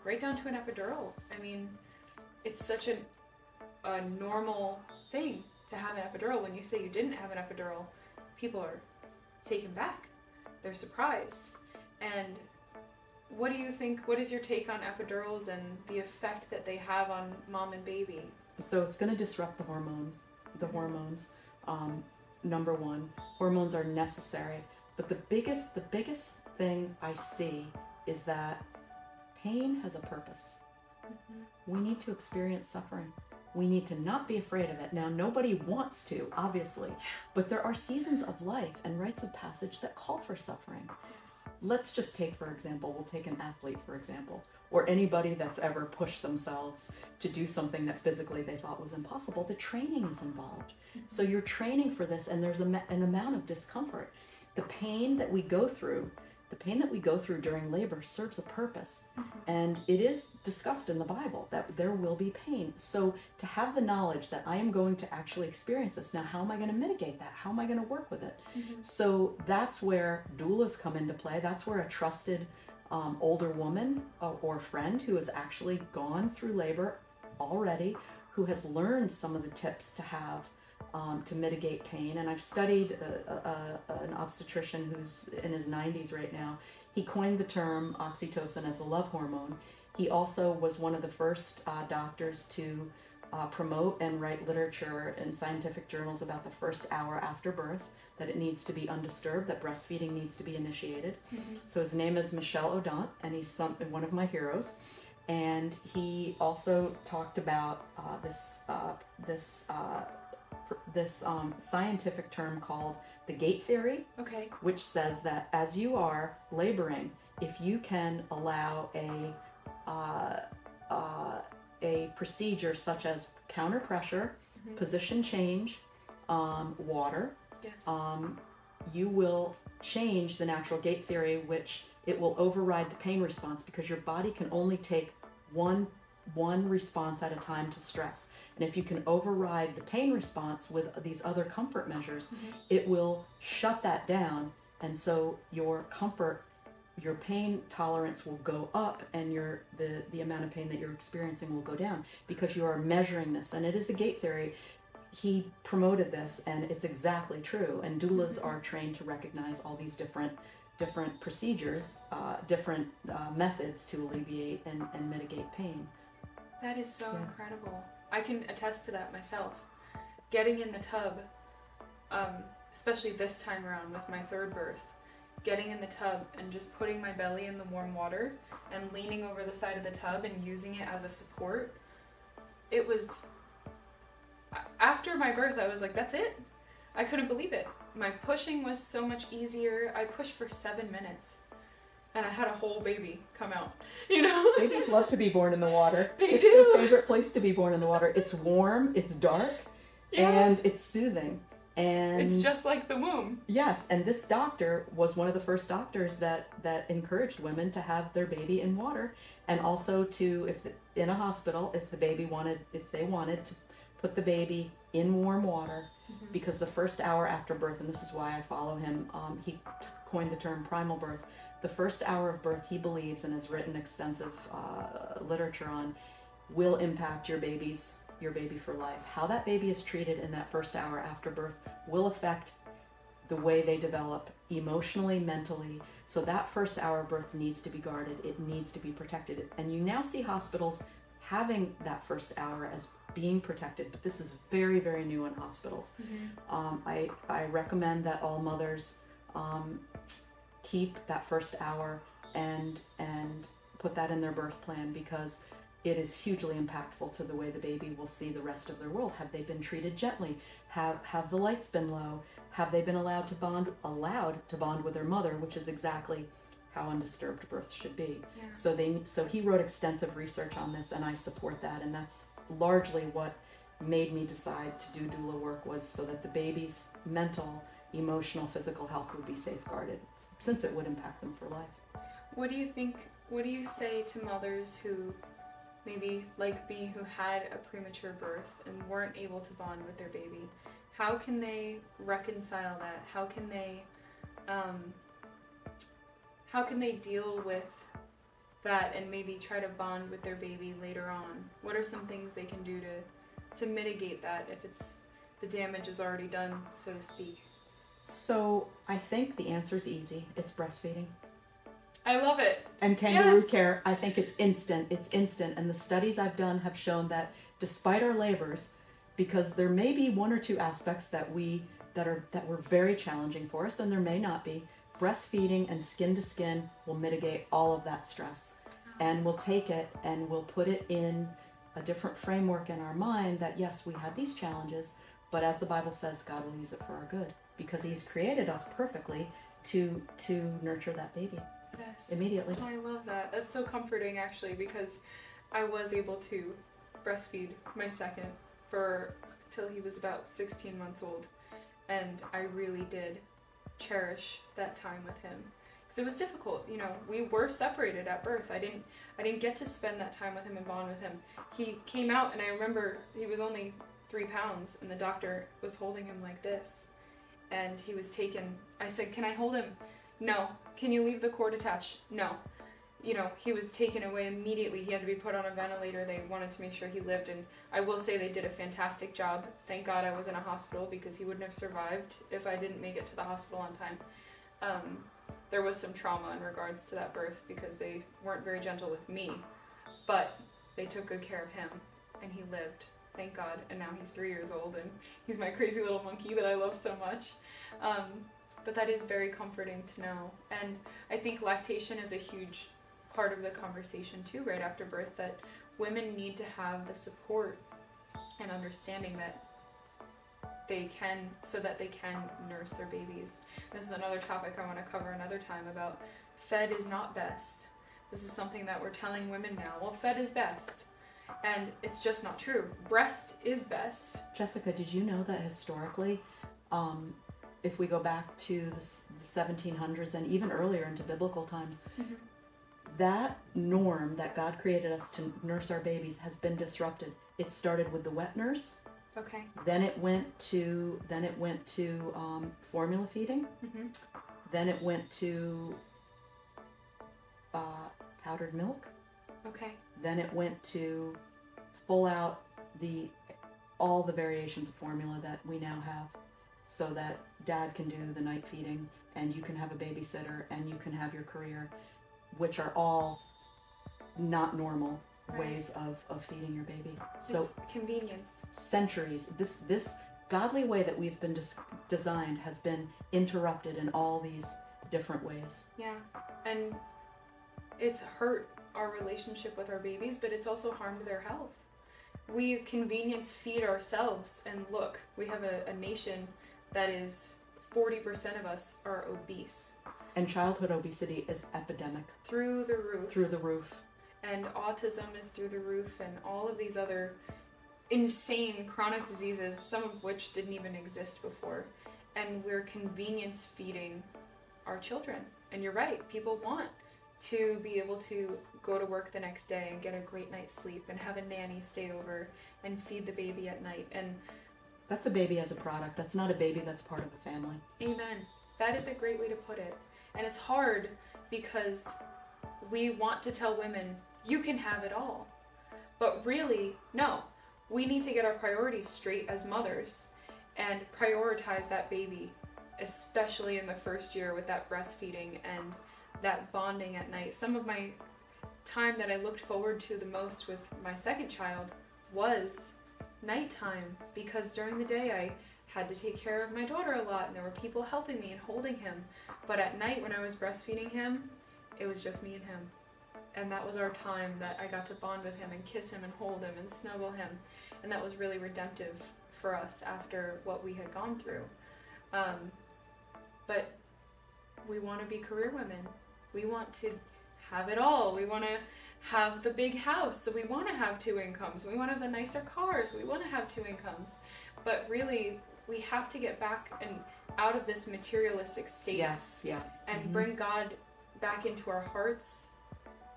Right down to an epidural. I mean, it's such a normal thing to have an epidural. When you say you didn't have an epidural, people are taken back. They're surprised. And what do you think, what is your take on epidurals and the effect that they have on mom and baby? So it's going to disrupt the hormones. number one. Hormones are necessary. But the biggest thing I see is that pain has a purpose. We need to experience suffering. We need to not be afraid of it. Now, nobody wants to, obviously, but there are seasons of life and rites of passage that call for suffering. Yes. Let's just take, for example, we'll take an athlete, for example, or anybody that's ever pushed themselves to do something that physically they thought was impossible. The training is involved. So you're training for this, and there's an amount of discomfort. The pain that we go through during labor serves a purpose. And it is discussed in the Bible that there will be pain. So to have the knowledge that I am going to actually experience this, now how am I going to mitigate that? How am I going to work with it? So that's where doulas come into play. That's where a trusted older woman or friend who has actually gone through labor already, who has learned some of the tips to have to mitigate pain. And I've studied an obstetrician who's in his 90s right now. He coined the term oxytocin as a love hormone. He also was one of the first doctors to promote and write literature in scientific journals about the first hour after birth, that it needs to be undisturbed, that breastfeeding needs to be initiated. So his name is Michel Odent, and he's one of my heroes. And he also talked about this scientific term called the gate theory, which says that as you are laboring, if you can allow a procedure such as counter pressure, position change, water, you will change the natural gate theory, which it will override the pain response, because your body can only take one response at a time to stress. And if you can override the pain response with these other comfort measures, it will shut that down. And so your pain tolerance will go up, and the amount of pain that you're experiencing will go down, because you are measuring this. And it is a gate theory. He promoted this, and it's exactly true. And doulas are trained to recognize all these different procedures, different methods to alleviate and mitigate pain. That is so incredible. I can attest to that myself. Getting in the tub, especially this time around with my third birth, getting in the tub and just putting my belly in the warm water and leaning over the side of the tub and using it as a support, it was, after my birth, I was like, that's it. I couldn't believe it. My pushing was so much easier. I pushed for 7 minutes. And I had a whole baby come out, Babies love to be born in the water. It's their favorite place to be born in the water. It's warm, it's dark, and it's soothing. And it's just like the womb. Yes, and this doctor was one of the first doctors that encouraged women to have their baby in water, and also to, in a hospital, if they wanted to put the baby in warm water, because the first hour after birth, and this is why I follow him, he coined the term primal birth. The first hour of birth, he believes, and has written extensive literature on, will impact your baby for life. How that baby is treated in that first hour after birth will affect the way they develop emotionally, mentally. So that first hour of birth needs to be guarded. It needs to be protected. And you now see hospitals having that first hour as being protected, but this is very, very new in hospitals. I recommend that all mothers keep that first hour and put that in their birth plan, because it is hugely impactful to the way the baby will see the rest of their world. Have they been treated gently? Have the lights been low? Have they been allowed to bond with their mother, which is exactly how undisturbed birth should be. So he wrote extensive research on this, and I support that, and that's largely what made me decide to do doula work, was so that the baby's mental, emotional, physical health would be safeguarded, since it would impact them for life. What do you say to mothers who maybe like me, who had a premature birth and weren't able to bond with their baby? How can they reconcile that? How can they deal with that and maybe try to bond with their baby later on? What are some things they can do to mitigate that if the damage is already done, so to speak? So I think the answer is easy. It's breastfeeding. I love it. And kangaroo care, I think it's instant. It's instant. And the studies I've done have shown that despite our labors, because there may be one or two aspects that we that were very challenging for us, and there may not be. Breastfeeding and skin to skin will mitigate all of that stress, and we'll take it and we'll put it in a different framework in our mind that yes, we had these challenges, but as the Bible says, God will use it for our good because He's created us perfectly to nurture that baby. Yes. Immediately. Oh, I love that. That's so comforting, actually, because I was able to breastfeed my second till he was about 16 months old, and I really did cherish that time with him. Because it was difficult, you know. We were separated at birth. I didn't get to spend that time with him and bond with him. He came out, and I remember he was only 3 pounds, and the doctor was holding him like this, and he was taken. I said, "Can I hold him?" "No." "Can you leave the cord attached?" "No." You know, he was taken away immediately. He had to be put on a ventilator. They wanted to make sure he lived, and I will say they did a fantastic job. Thank God I was in a hospital because he wouldn't have survived if I didn't make it to the hospital on time. There was some trauma in regards to that birth because they weren't very gentle with me, but they took good care of him, and he lived. Thank God. And now he's 3 years old, and he's my crazy little monkey that I love so much. But that is very comforting to know. And I think lactation is a huge part of the conversation too, right after birth, that women need to have the support and understanding that they can, so that they can nurse their babies. This is another topic I want to cover another time about fed is not best. This is something that we're telling women now. Well, fed is best. And it's just not true. Breast is best. Jessica, did you know that historically, if we go back to the 1700s and even earlier into biblical times, Mm-hmm. that norm that God created us to nurse our babies has been disrupted. It started with the wet nurse. Okay. Then it went to formula feeding. Mm-hmm. Then it went to powdered milk. Okay. Then it went to full out all the variations of formula that we now have, so that dad can do the night feeding and you can have a babysitter and you can have your career, which are all not normal ways of feeding your baby. So it's convenience. centuries, this godly way that we've been designed has been interrupted in all these different ways. Yeah, and it's hurt our relationship with our babies, but it's also harmed their health. We convenience feed ourselves, and look, we have a nation that is 40% of us are obese. And childhood obesity is epidemic. Through the roof. Through the roof. And autism is through the roof, and all of these other insane chronic diseases, some of which didn't even exist before. And we're convenience feeding our children. And you're right, people want to be able to go to work the next day and get a great night's sleep and have a nanny stay over and feed the baby at night. And that's a baby as a product. That's not a baby that's part of a family. Amen. That is a great way to put it. And it's hard because we want to tell women, you can have it all. But really, no. We need to get our priorities straight as mothers and prioritize that baby, especially in the first year with that breastfeeding and that bonding at night. Some of my time that I looked forward to the most with my second child was nighttime, because during the day I had to take care of my daughter a lot and there were people helping me and holding him. But at night when I was breastfeeding him, it was just me and him. And that was our time that I got to bond with him and kiss him and hold him and snuggle him. And that was really redemptive for us after what we had gone through. But we want to be career women. We want to have it all. We want to have the big house, so we want to have 2 incomes. We want to have the nicer cars. We want to have 2 incomes. But really, we have to get back and out of this materialistic state. Yes, yeah. And bring God back into our hearts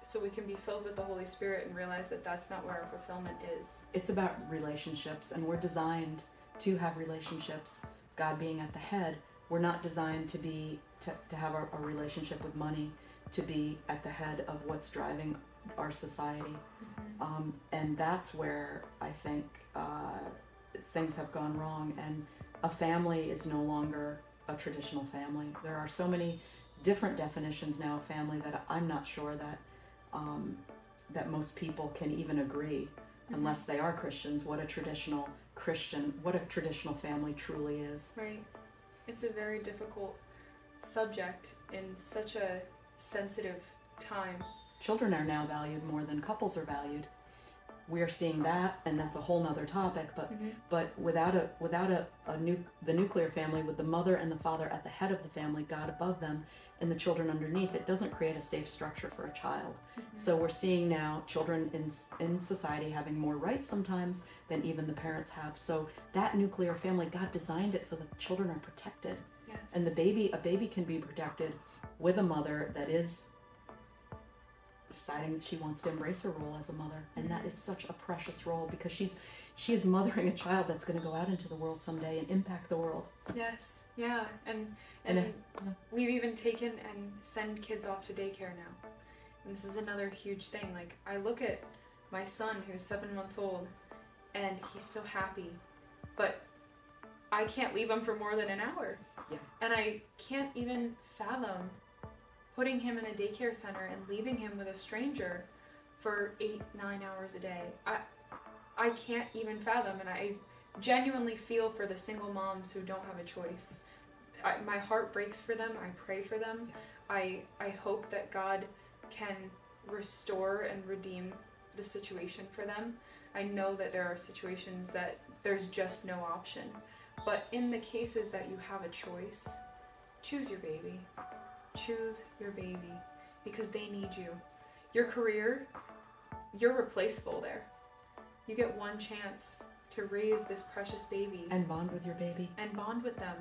so we can be filled with the Holy Spirit and realize that that's not where our fulfillment is. It's about relationships, and we're designed to have relationships. God being at the head, we're not designed to have a relationship with money, to be at the head of what's driving our society. And that's where I think things have gone wrong, and a family is no longer a traditional family. There are so many different definitions now of family that I'm not sure that that most people can even agree, unless they are Christians, what a traditional family truly is. Right. It's a very difficult subject in such a sensitive time. Children are now valued more than couples are valued. We're seeing that, and that's a whole nother topic, but without the nuclear family, with the mother and the father at the head of the family, God above them, and the children underneath, it doesn't create a safe structure for a child. So we're seeing now children in society having more rights sometimes than even the parents have. So that nuclear family, God designed it so that the children are protected. Yes. And a baby can be protected with a mother that is deciding that she wants to embrace her role as a mother, and that is such a precious role, because she is mothering a child that's going to go out into the world someday and impact the world. Yes, yeah, and we've even taken and send kids off to daycare now, and this is another huge thing. Like, I look at my son who's 7 months old, and he's so happy, but I can't leave him for more than an hour. Yeah. And I can't even fathom putting him in a daycare center and leaving him with a stranger for 8-9 hours a day. I can't even fathom, and I genuinely feel for the single moms who don't have a choice. My heart breaks for them. I pray for them. I hope that God can restore and redeem the situation for them. I know that there are situations that there's just no option. But in the cases that you have a choice, choose your baby. Choose your baby, because they need you. Your career, you're replaceable there. You get one chance to raise this precious baby. And bond with your baby. And bond with them.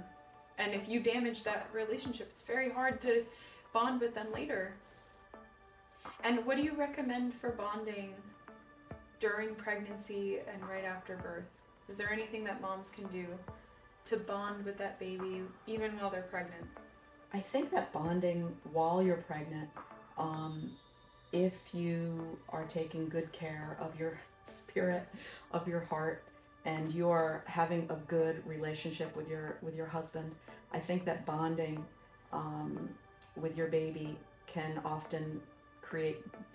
And if you damage that relationship, it's very hard to bond with them later. And what do you recommend for bonding during pregnancy and right after birth? Is there anything that moms can do to bond with that baby even while they're pregnant? I think that bonding while you're pregnant, if you are taking good care of your spirit, of your heart, and you're having a good relationship with your husband, I think that bonding with your baby can often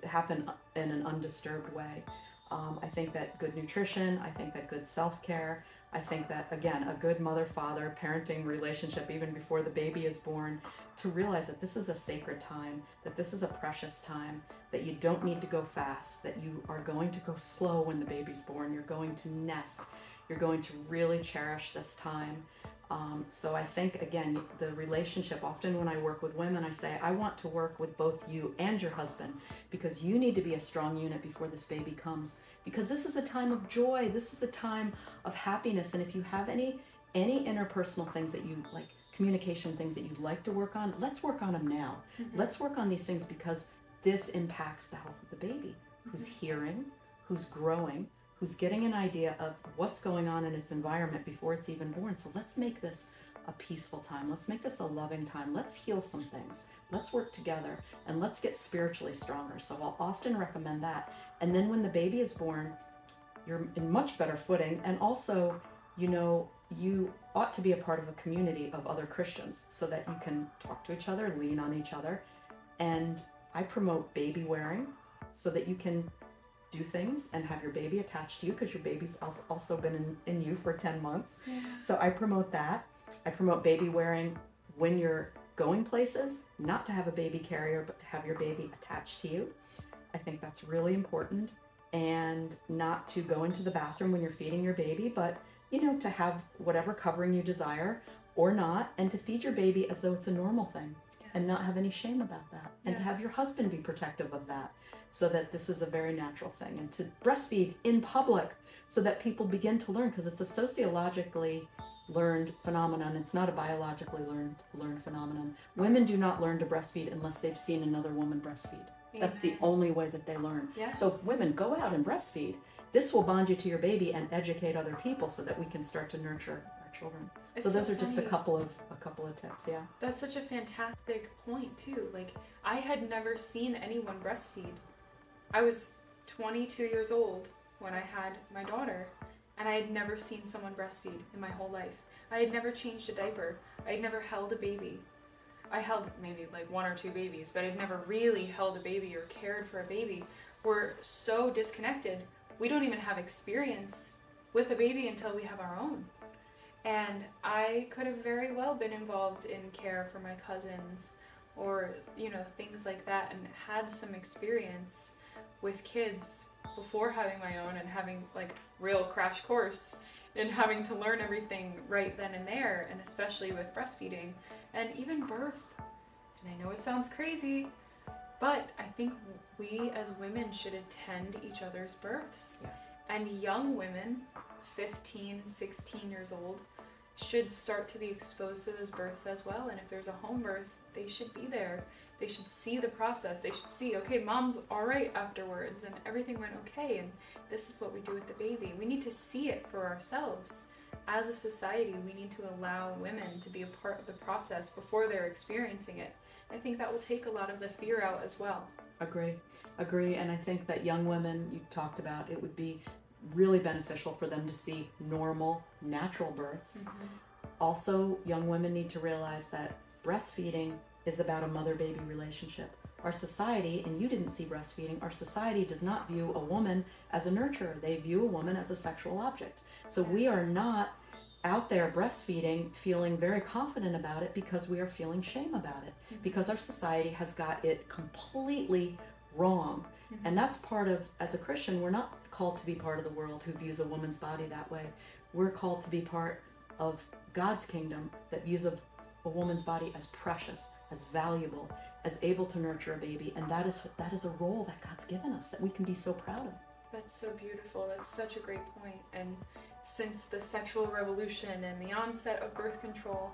happen in an undisturbed way. I think that good nutrition, I think that good self-care, I think that, again, a good mother-father parenting relationship even before the baby is born, to realize that this is a sacred time, that this is a precious time, that you don't need to go fast, that you are going to go slow when the baby's born, you're going to nest, you're going to really cherish this time. So I think, again, the relationship, often when I work with women, I say, I want to work with both you and your husband, because you need to be a strong unit before this baby comes, because this is a time of joy, this is a time of happiness, and if you have any interpersonal things that you like, communication things that you'd like to work on, let's work on them now. Let's work on these things, because this impacts the health of the baby, who's hearing, who's growing, who's getting an idea of what's going on in its environment before it's even born. So let's make this a peaceful time. Let's make this a loving time. Let's heal some things. Let's work together, and let's get spiritually stronger. So I'll often recommend that. And then when the baby is born, you're in much better footing. And also, you ought to be a part of a community of other Christians so that you can talk to each other, lean on each other. And I promote baby wearing so that you can do things and have your baby attached to you, because your baby's also been in you for 10 months. Yeah. So I promote that. I promote baby wearing when you're going places, not to have a baby carrier, but to have your baby attached to you. I think that's really important. And not to go into the bathroom when you're feeding your baby, but to have whatever covering you desire or not, and to feed your baby as though it's a normal thing. Yes. And not have any shame about that. And to have your husband be protective of that, so that this is a very natural thing. And to breastfeed in public so that people begin to learn, because it's a sociologically learned phenomenon. It's not a biologically learned phenomenon. Women do not learn to breastfeed unless they've seen another woman breastfeed. Amen. That's the only way that they learn. Yes. So if women, go out and breastfeed. This will bond you to your baby and educate other people so that we can start to nurture our children. So those are just a couple of tips. Yeah. That's such a fantastic point too. Like, I had never seen anyone breastfeed. I was 22 years old when I had my daughter, and I had never seen someone breastfeed in my whole life. I had never changed a diaper. I had never held a baby. I held maybe like 1 or 2 babies, but I'd never really held a baby or cared for a baby. We're so disconnected. We don't even have experience with a baby until we have our own. And I could have very well been involved in care for my cousins or, things like that, and had some experience with kids before having my own and having like real crash course in having to learn everything right then and there, and especially with breastfeeding and even birth. And I know it sounds crazy, but I think we as women should attend each other's births. Yeah. And young women, 15, 16 years old, should start to be exposed to those births as well. And if there's a home birth, they should be there. They should see the process. They should see, okay, mom's all right afterwards and everything went okay, and this is what we do with the baby. We need to see it for ourselves. As a society, we need to allow women to be a part of the process before they're experiencing it. I think that will take a lot of the fear out as well. Agree. And I think that young women, you talked about, it would be really beneficial for them to see normal, natural births. Also, young women need to realize that breastfeeding is about a mother-baby relationship. Our society, and you didn't see breastfeeding, our society does not view a woman as a nurturer. They view a woman as a sexual object. So we are not out there breastfeeding feeling very confident about it because we are feeling shame about it, because our society has got it completely wrong. And that's part of, as a Christian, we're not called to be part of the world who views a woman's body that way. We're called to be part of God's kingdom that views a woman's body as precious, as valuable, as able to nurture a baby. And that is a role that God's given us that we can be so proud of. That's so beautiful. That's such a great point. And since the sexual revolution and the onset of birth control,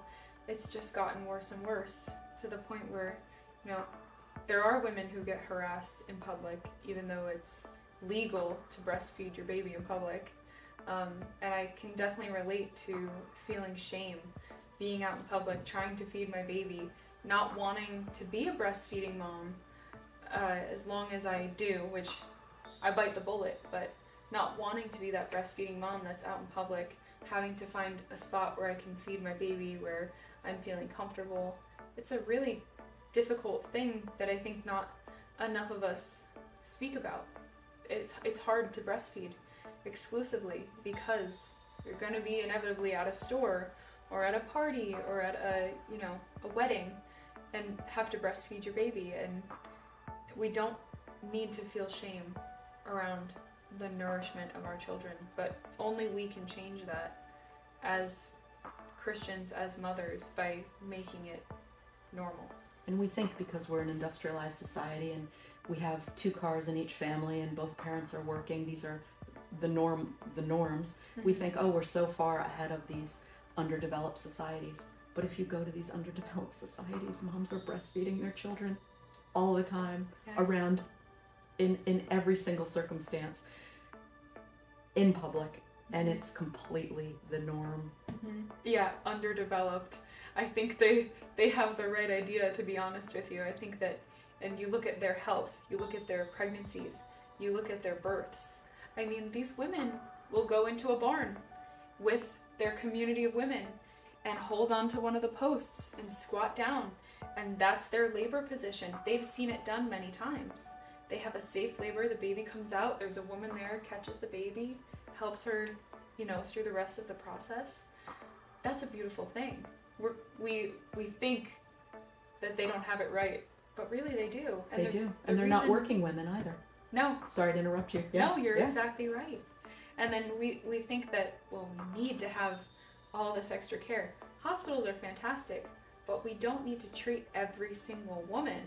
it's just gotten worse and worse, to the point where, there are women who get harassed in public, even though it's legal to breastfeed your baby in public. And I can definitely relate to feeling shame, being out in public, trying to feed my baby, not wanting to be a breastfeeding mom as long as I do, which I bite the bullet, but not wanting to be that breastfeeding mom that's out in public, having to find a spot where I can feed my baby, where I'm feeling comfortable. It's a really difficult thing that I think not enough of us speak about. It's hard to breastfeed exclusively because you're going to be inevitably at a store or at a party or at a wedding and have to breastfeed your baby, and we don't need to feel shame around the nourishment of our children, but only we can change that as Christians, as mothers, by making it normal. And we think because we're an industrialized society and we have 2 cars in each family and both parents are working, these are the norms. We think, oh, we're so far ahead of these underdeveloped societies. But if you go to these underdeveloped societies, moms are breastfeeding their children all the time, around, in every single circumstance, in public, and it's completely the norm. Yeah, underdeveloped. I think they have the right idea, to be honest with you. I think that, and you look at their health, you look at their pregnancies, you look at their births. I mean, these women will go into a barn with their community of women and hold on to one of the posts and squat down, and that's their labor position. They've seen it done many times. They have a safe labor, the baby comes out, there's a woman there, catches the baby, helps her, through the rest of the process. That's a beautiful thing. We think that they don't have it right, but really they do. And they do. And they're not working women either. No. Sorry to interrupt you. No, you're exactly right. And then we think that, well, we need to have all this extra care. Hospitals are fantastic, but we don't need to treat every single woman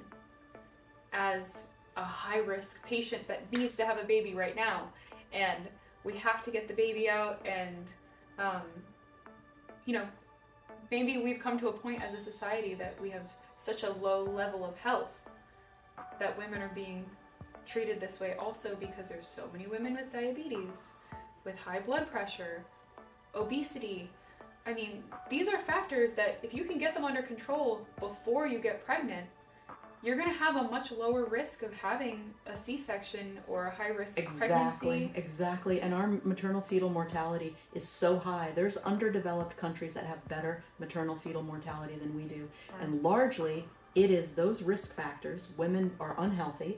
as a high-risk patient that needs to have a baby right now. And we have to get the baby out, and, maybe we've come to a point as a society that we have such a low level of health that women are being treated this way also because there's so many women with diabetes, with high blood pressure, obesity. I mean, these are factors that if you can get them under control before you get pregnant, you're going to have a much lower risk of having a C-section or a high-risk pregnancy. Exactly. And our maternal fetal mortality is so high. There's underdeveloped countries that have better maternal fetal mortality than we do. And largely, it is those risk factors. Women are unhealthy,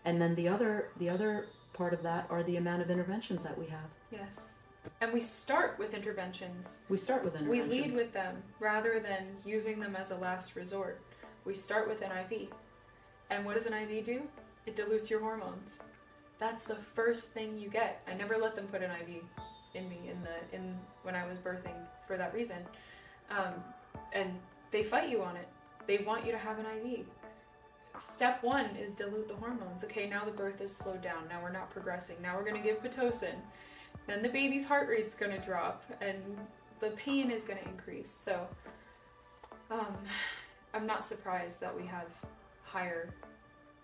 and then the other part of that are the amount of interventions that we have. Yes. And we start with interventions. We start with interventions. We lead with them rather than using them as a last resort. We start with an IV. And what does an IV do? It dilutes your hormones. That's the first thing you get. I never let them put an IV in me when I was birthing for that reason. And they fight you on it. They want you to have an IV. Step one is dilute the hormones. Okay, now the birth is slowed down. Now we're not progressing. Now we're going to give Pitocin. Then the baby's heart rate's going to drop and the pain is going to increase. So I'm not surprised that we have higher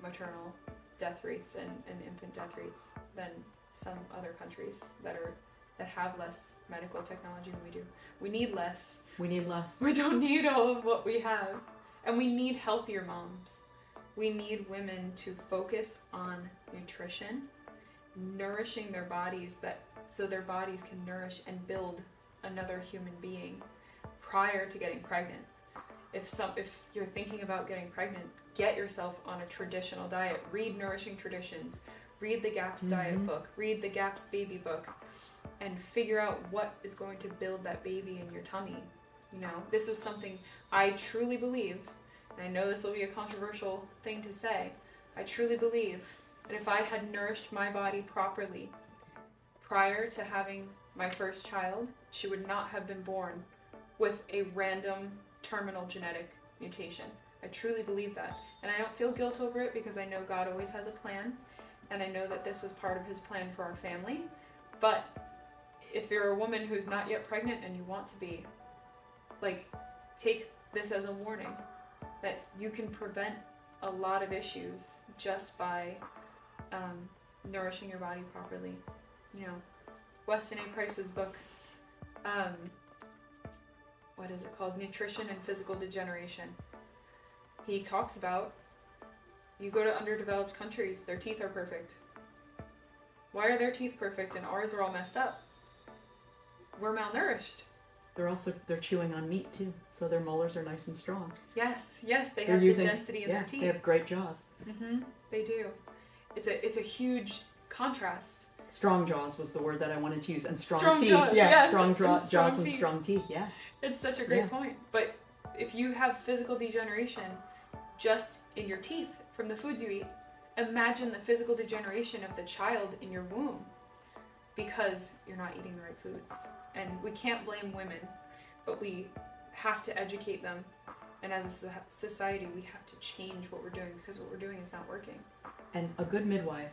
maternal death rates and infant death rates than some other countries that have less medical technology than we do. We need less. We need less. We don't need all of what we have. And we need healthier moms. We need women to focus on nutrition, nourishing their bodies so their bodies can nourish and build another human being prior to getting pregnant. If you're thinking about getting pregnant, get yourself on a traditional diet. Read Nourishing Traditions. Read the GAPS diet book. Read the GAPS baby book. And figure out what is going to build that baby in your tummy. You know, this is something I truly believe, and I know this will be a controversial thing to say, I truly believe that if I had nourished my body properly prior to having my first child, she would not have been born with a random terminal genetic mutation. I truly believe that. And I don't feel guilt over it because I know God always has a plan, and I know that this was part of his plan for our family. But if you're a woman who's not yet pregnant and you want to be, take this as a warning that you can prevent a lot of issues just by nourishing your body properly. You know, Weston A. Price's book, what is it called? Nutrition and Physical Degeneration. He talks about, you go to underdeveloped countries, their teeth are perfect. Why are their teeth perfect and ours are all messed up? We're malnourished. They're chewing on meat too, so their molars are nice and strong. Yes, they have the density in their teeth. They have great jaws. They do. It's a huge contrast. Strong jaws was the word that I wanted to use, and strong teeth. Jaws, yeah, yes, strong jaws teeth. and strong teeth. Yeah. It's such a great point. But if you have physical degeneration just in your teeth from the foods you eat, imagine the physical degeneration of the child in your womb because you're not eating the right foods. And we can't blame women, but we have to educate them. And as a society, we have to change what we're doing because what we're doing is not working. And a good midwife,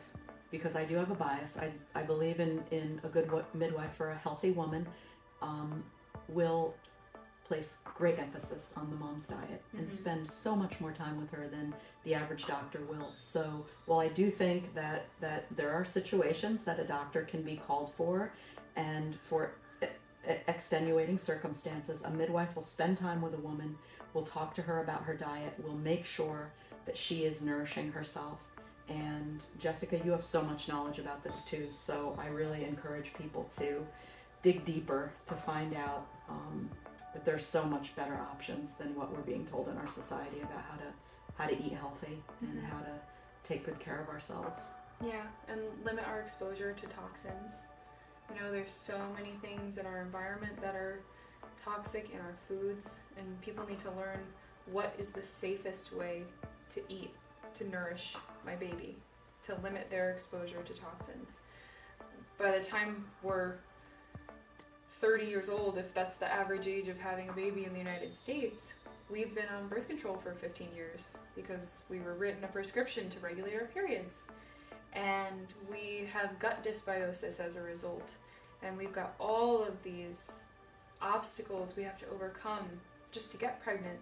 because I do have a bias, I believe in a good midwife for a healthy woman, will place great emphasis on the mom's diet and spend so much more time with her than the average doctor will. So while I do think that there are situations that a doctor can be called for, and for extenuating circumstances, a midwife will spend time with a woman, will talk to her about her diet, will make sure that she is nourishing herself. And Jessica, you have so much knowledge about this too, so I really encourage people to dig deeper to find out that there's so much better options than what we're being told in our society about how to eat healthy and how to take good care of ourselves. Yeah, and limit our exposure to toxins. You know, there's so many things in our environment that are toxic in our foods, and people need to learn what is the safest way to eat, to nourish my baby, to limit their exposure to toxins. By the time we're 30 years old, if that's the average age of having a baby in the United States, we've been on birth control for 15 years because we were written a prescription to regulate our periods. And we have gut dysbiosis as a result. And we've got all of these obstacles we have to overcome just to get pregnant.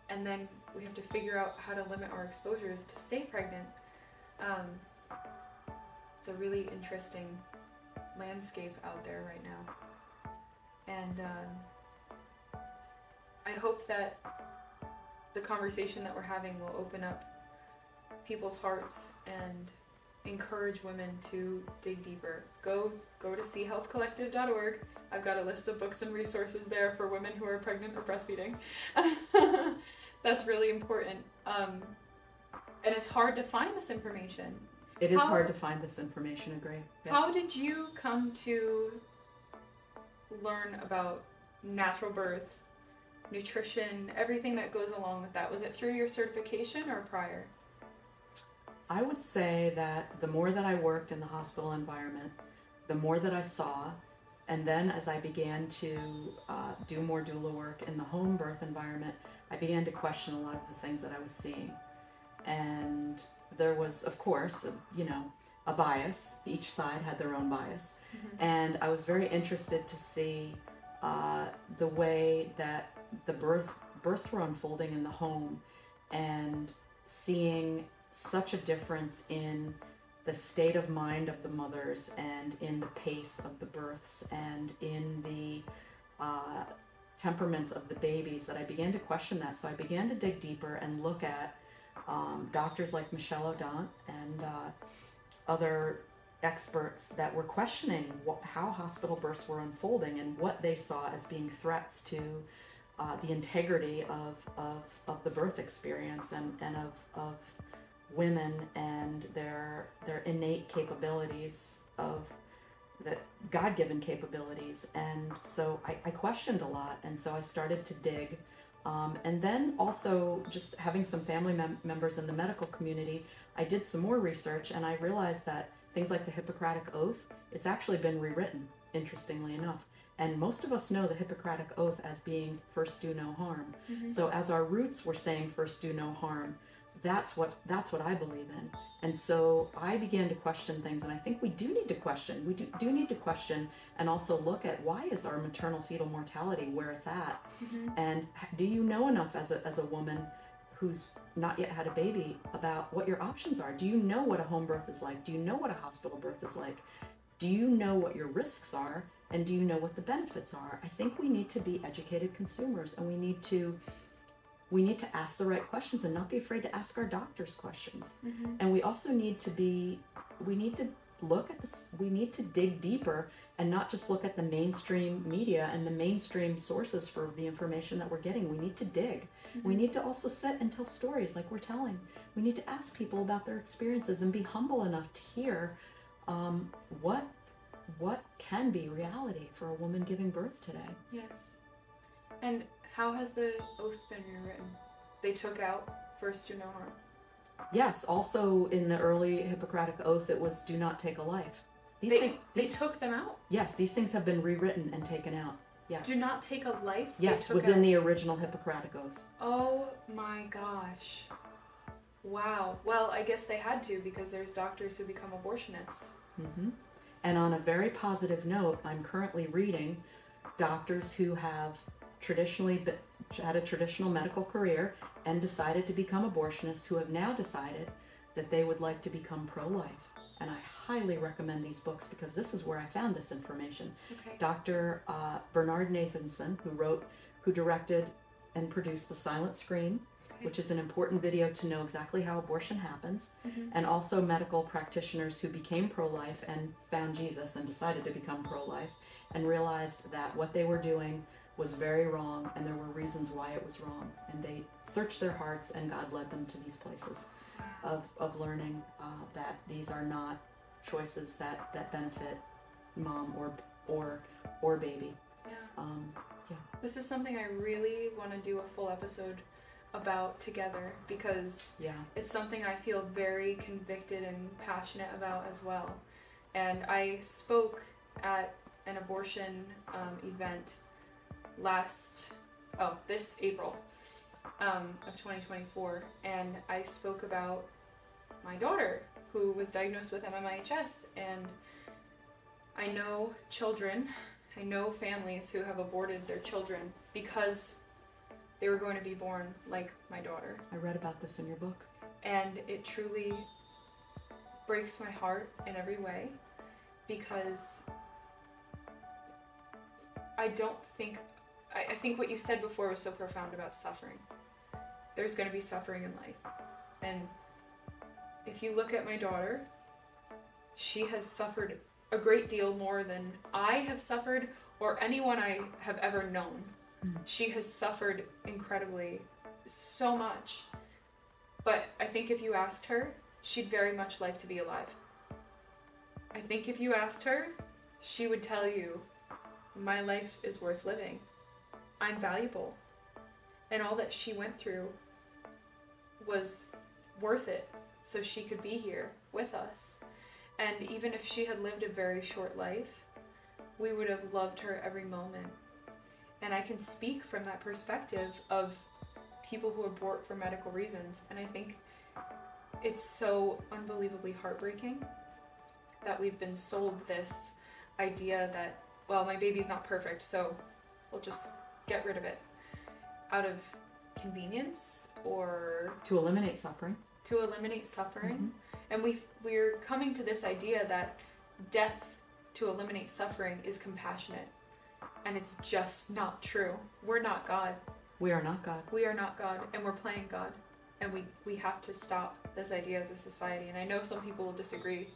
And then we have to figure out how to limit our exposures to stay pregnant. It's a really interesting landscape out there right now. And I hope that the conversation that we're having will open up people's hearts and encourage women to dig deeper. Go to seahealthcollective.org. I've got a list of books and resources there for women who are pregnant or breastfeeding. That's really important. And it's hard to find this information. It is hard to find this information, agree. Yeah. How did you come to learn about natural birth, nutrition, everything that goes along with that? Was it through your certification or prior? I would say that the more that I worked in the hospital environment, the more that I saw, and then as I began to do more doula work in the home birth environment, I began to question a lot of the things that I was seeing. And there was, of course, a bias. Each side had their own bias. Mm-hmm. And I was very interested to see the way that the births were unfolding in the home, and seeing such a difference in the state of mind of the mothers, and in the pace of the births, and in the temperaments of the babies, that I began to question that. So I began to dig deeper and look at doctors like Michelle O'Donnell and other experts that were questioning how hospital births were unfolding, and what they saw as being threats to the integrity of the birth experience, and of women and their innate capabilities, of the God-given capabilities. And so I questioned a lot, and so I started to dig. And then also just having some family members in the medical community, I did some more research, and I realized that things like the Hippocratic Oath, it's actually been rewritten, interestingly enough. And most of us know the Hippocratic Oath as being first do no harm. Mm-hmm. So as our roots were saying first do no harm, that's what I believe in. And so I began to question things, and I think we do need to question. We do need to question, and also look at, why is our maternal fetal mortality where it's at? Mm-hmm. And do you know enough as a woman who's not yet had a baby about what your options are? Do you know what a home birth is like? Do you know what a hospital birth is like? Do you know what your risks are? And do you know what the benefits are? I think we need to be educated consumers, and we need to ask the right questions, and not be afraid to ask our doctors questions. Mm-hmm. And we also need to look at this, we need to dig deeper, and not just look at the mainstream media and the mainstream sources for the information that we're getting. We need to dig. Mm-hmm. We need to also sit and tell stories like we're telling. We need to ask people about their experiences, and be humble enough to hear what can be reality for a woman giving birth today. Yes. And how has the oath been rewritten? They took out first do no harm. Yes, also in the early Hippocratic Oath, it was do not take a life. They took them out? Yes, these things have been rewritten and taken out. Yes. Do not take a life? Yes, was in the original Hippocratic Oath. Oh my gosh. Wow. Well, I guess they had to, because there's doctors who become abortionists. Mm-hmm. And on a very positive note, I'm currently reading doctors who have traditionally had a traditional medical career and decided to become abortionists, who have now decided that they would like to become pro-life. And I highly recommend these books, because this is where I found this information. Okay. Dr. Bernard Nathanson, who directed and produced The Silent Scream, Okay. which is an important video to know exactly how abortion happens, Mm-hmm. and also medical practitioners who became pro-life and found Jesus and decided to become pro-life, and realized that what they were doing was very wrong, and there were reasons why it was wrong, and they searched their hearts, and God led them to these places of learning that these are not choices that benefit mom or baby. Yeah. Yeah. This is something I really want to do a full episode about together, because Yeah. it's something I feel very convicted and passionate about as well. And I spoke at an abortion event this April of 2024, and I spoke about my daughter, who was diagnosed with MMIHS, and I know families who have aborted their children because they were going to be born like my daughter. I read about this in your book. And it truly breaks my heart in every way, because I think what you said before was so profound about suffering. There's going to be suffering in life. And if you look at my daughter, she has suffered a great deal more than I have suffered, or anyone I have ever known. She has suffered incredibly, so much. But I think if you asked her, she'd very much like to be alive. I think if you asked her, she would tell you my life is worth living. I'm valuable. And all that she went through was worth it so she could be here with us. And even if she had lived a very short life, we would have loved her every moment. And I can speak from that perspective of people who abort for medical reasons. And I think it's so unbelievably heartbreaking that we've been sold this idea that, well, my baby's not perfect, so we'll just get rid of it out of convenience or To eliminate suffering. And we're coming to this idea that death to eliminate suffering is compassionate, and it's just not true. We're not God. We are not God. We are not God, and we're playing God, and we have to stop this idea as a society. And I know some people will disagree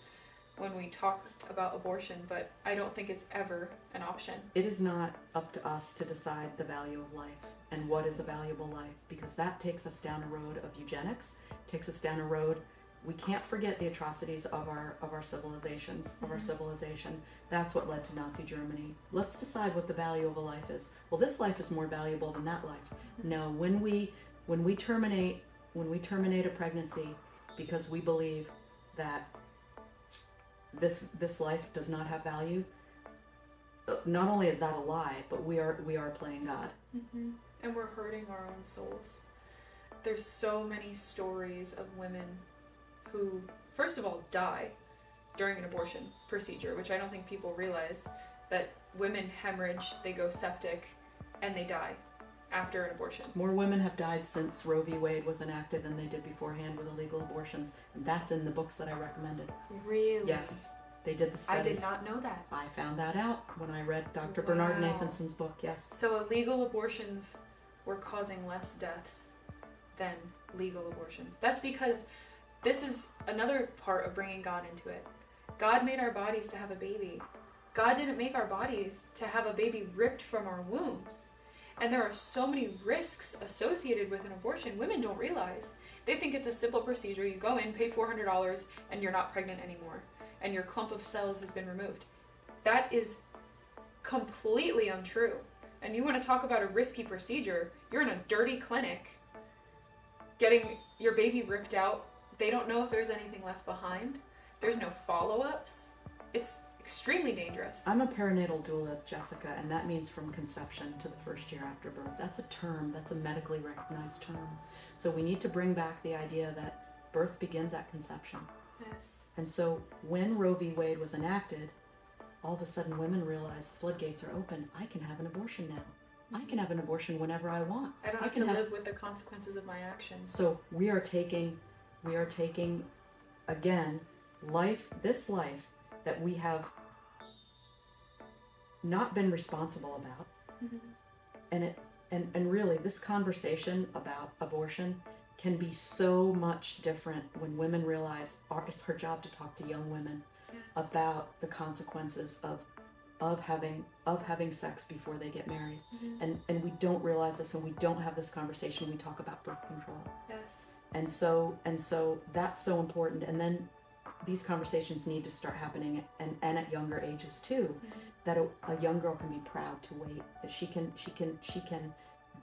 when we talk about abortion, but I don't think it's ever an option. It is not up to us to decide the value of life and what is a valuable life, because that takes us down a road of eugenics, takes us down a road. We can't forget the atrocities of our civilizations, of our civilization. That's what led to Nazi Germany. Let's decide what the value of a life is. Well, this life is more valuable than that life. No, when we terminate a pregnancy because we believe that this life does not have value, not only is that a lie, but we are playing God. And we're hurting our own souls. There's so many stories of women who, first of all, die during an abortion procedure, which I don't think people realize, that women hemorrhage, they go septic, and they die after an abortion. More women have died since Roe v. Wade was enacted than they did beforehand with illegal abortions, and that's in the books that I recommended. Really? Yes, they did the studies. I did not know that. I found that out when I read Dr. Bernard Nathanson's book, yes. So illegal abortions were causing less deaths than legal abortions. That's because this is another part of bringing God into it. God made our bodies to have a baby. God didn't make our bodies to have a baby ripped from our wombs. And there are so many risks associated with an abortion women don't realize. They think it's a simple procedure. You go in, pay $400, and you're not pregnant anymore. And your clump of cells has been removed. That is completely untrue. And you want to talk about a risky procedure, you're in a dirty clinic getting your baby ripped out. They don't know if there's anything left behind. There's no follow-ups. It's extremely dangerous. I'm a perinatal doula, Jessica, and that means from conception to the first year after birth. That's a term. That's a medically recognized term. So we need to bring back the idea that birth begins at conception. Yes. And so when Roe v. Wade was enacted, all of a sudden women realized the floodgates are open. I can have an abortion now. I can have an abortion whenever I want. I don't have to live with the consequences of my actions. So we are taking again, this life that we have not been responsible about. And really this conversation about abortion can be so much different when women realize it's her job to talk to young women about the consequences of having sex before they get married. And we don't realize this, and we don't have this conversation. We talk about birth control. Yes. And so that's so important. And then these conversations need to start happening and at younger ages too. That a young girl can be proud to wait, that she can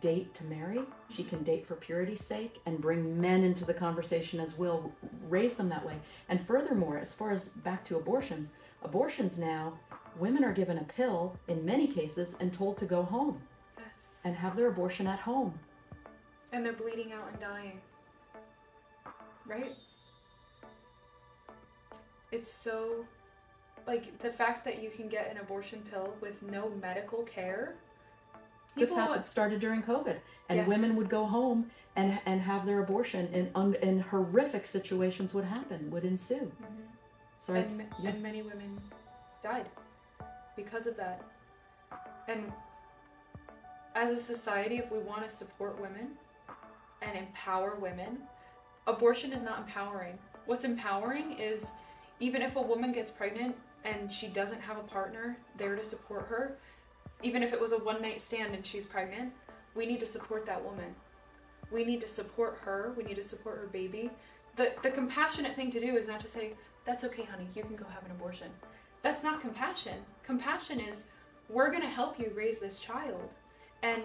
date to marry, she can date for purity's sake, and bring men into the conversation as well, raise them that way. And furthermore, as far as back to abortions now, women are given a pill in many cases and told to go home. Yes. And have their abortion at home. And they're bleeding out and dying. Right? It's so, like, the fact that you can get an abortion pill with no medical care. This started during COVID, and women would go home and have their abortion, and horrific situations would ensue. And many women died because of that. And as a society, if we want to support women and empower women, abortion is not empowering. What's empowering is, even if a woman gets pregnant and she doesn't have a partner there to support her, even if it was a one-night stand and she's pregnant, we need to support that woman. We need to support her. We need to support her baby. The compassionate thing to do is not to say, that's okay, honey, you can go have an abortion. That's not compassion. Compassion is, we're going to help you raise this child. And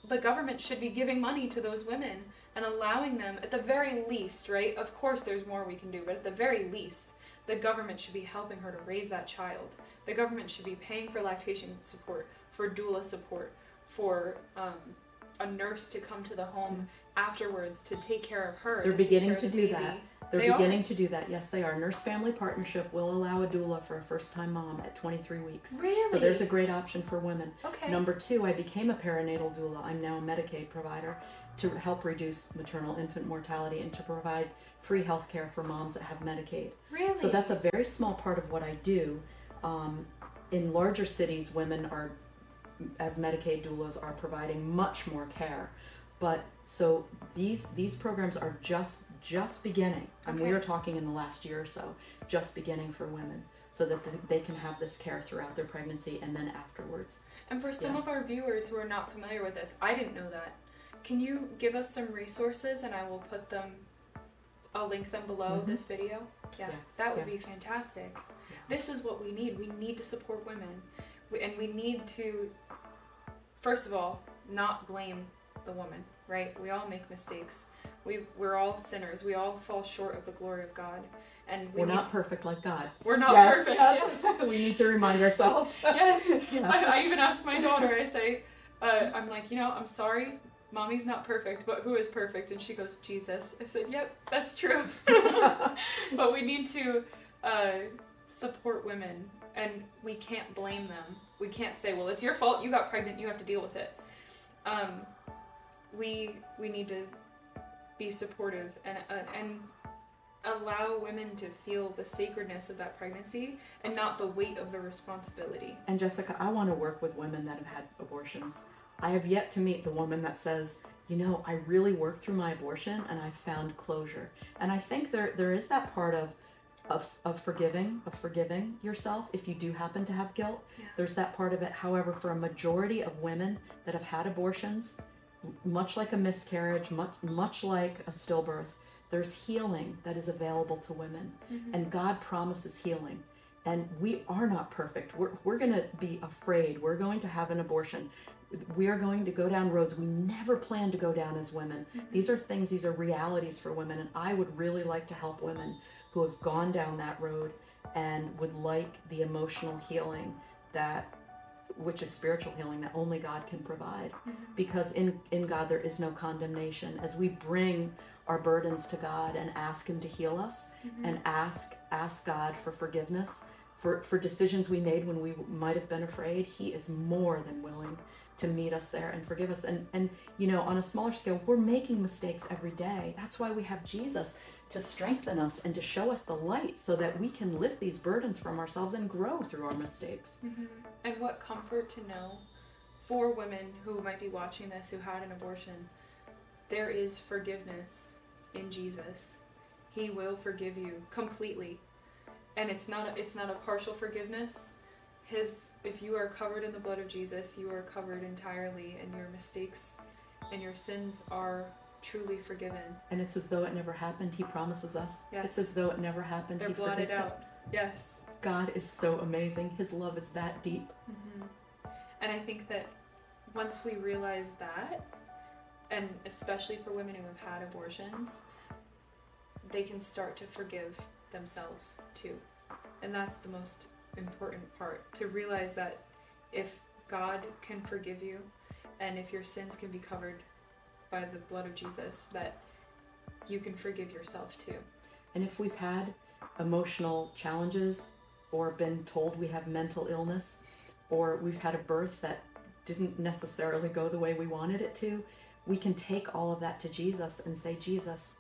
the government should be giving money to those women and allowing them, at the very least, right? Of course there's more we can do, but at the very least, the government should be helping her to raise that child. The government should be paying for lactation support, for doula support, for a nurse to come to the home afterwards to take care of her. They're beginning to do baby. that. They're beginning to do that. Yes, they are. Nurse Family Partnership will allow a doula for a first-time mom at 23 weeks. Really? So there's a great option for women. Okay. Number 2, I became a perinatal doula. I'm now a Medicaid provider to help reduce maternal infant mortality and to provide free health care for moms that have Medicaid. Really? So that's a very small part of what I do. In larger cities, women are, as Medicaid doulas, are providing much more care. But so these programs are just beginning, and we are talking in the last year or so, just beginning for women, so that they can have this care throughout their pregnancy and then afterwards. And for some of our viewers who are not familiar with this, I didn't know that. Can you give us some resources, and I will put them, I'll link them below this video? Yeah, that would be fantastic. Yeah. This is what we need. We need to support women, and we need to, first of all, not blame the woman, right? We all make mistakes. We're all sinners. We all fall short of the glory of God, and we're not perfect like God. We're not perfect. Yes. We need to remind ourselves. Yes. Yeah. I even asked my daughter. I say, I'm like, I'm sorry, Mommy's not perfect, but who is perfect? And she goes, Jesus. I said, yep, that's true. But we need to support women, and we can't blame them. We can't say, well, it's your fault. You got pregnant. You have to deal with it. We need to be supportive and allow women to feel the sacredness of that pregnancy and not the weight of the responsibility. And Jessica, I want to work with women that have had abortions. I have yet to meet the woman that says, I really worked through my abortion and I found closure. And I think there is that part of forgiving yourself if you do happen to have guilt. Yeah. There's that part of it. However, for a majority of women that have had abortions, much like a miscarriage, much like a stillbirth, there's healing that is available to women. And God promises healing. And we are not perfect. We're going to be afraid. We're going to have an abortion. We are going to go down roads we never planned to go down as women. These are realities for women. And I would really like to help women who have gone down that road and would like the emotional healing which is spiritual healing that only God can provide. Because in God there is no condemnation. As we bring our burdens to God and ask Him to heal us and ask God for forgiveness for decisions we made when we might have been afraid, He is more than willing to meet us there and forgive us. And on a smaller scale, we're making mistakes every day. That's why we have Jesus to strengthen us and to show us the light so that we can lift these burdens from ourselves and grow through our mistakes. And what comfort to know for women who might be watching this who had an abortion, there is forgiveness in Jesus. He will forgive you completely. And it's not a partial forgiveness. If you are covered in the blood of Jesus, you are covered entirely, and your mistakes and your sins are truly forgiven. And it's as though it never happened. He promises us. Yes. It's as though it never happened. They're blotted out. Yes. God is so amazing. His love is that deep. And I think that once we realize that, and especially for women who have had abortions, they can start to forgive themselves too. And that's the most important part, to realize that if God can forgive you and if your sins can be covered by the blood of Jesus, that you can forgive yourself too. And if we've had emotional challenges or been told we have mental illness, or we've had a birth that didn't necessarily go the way we wanted it to, we can take all of that to Jesus and say, Jesus,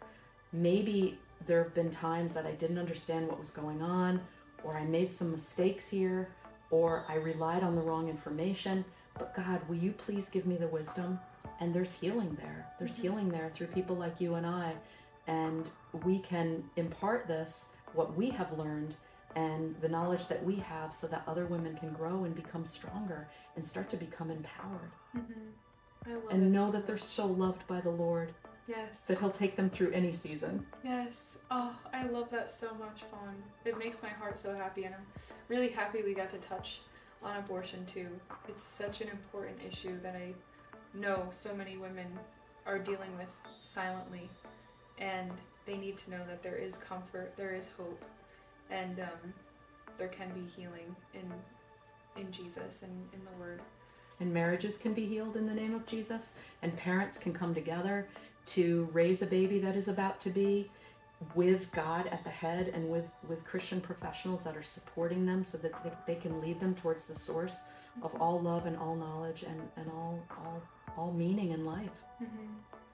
maybe there have been times that I didn't understand what was going on, or I made some mistakes here, or I relied on the wrong information, but God, will you please give me the wisdom? And there's healing there. There's healing there through people like you and I, and we can impart what we have learned, and the knowledge that we have, so that other women can grow and become stronger and start to become empowered. I love and it know so that much. they're so loved by the Lord. Yes. That He'll take them through any season. Yes. Oh, I love that so much, Faun. It makes my heart so happy, and I'm really happy we got to touch on abortion too. It's such an important issue that I know so many women are dealing with silently, and they need to know that there is comfort, there is hope, and there can be healing in Jesus and in the Word. And marriages can be healed in the name of Jesus, and parents can come together to raise a baby that is about to be, with God at the head and with Christian professionals that are supporting them so that they can lead them towards the source of all love and all knowledge and all meaning in life. Mm-hmm.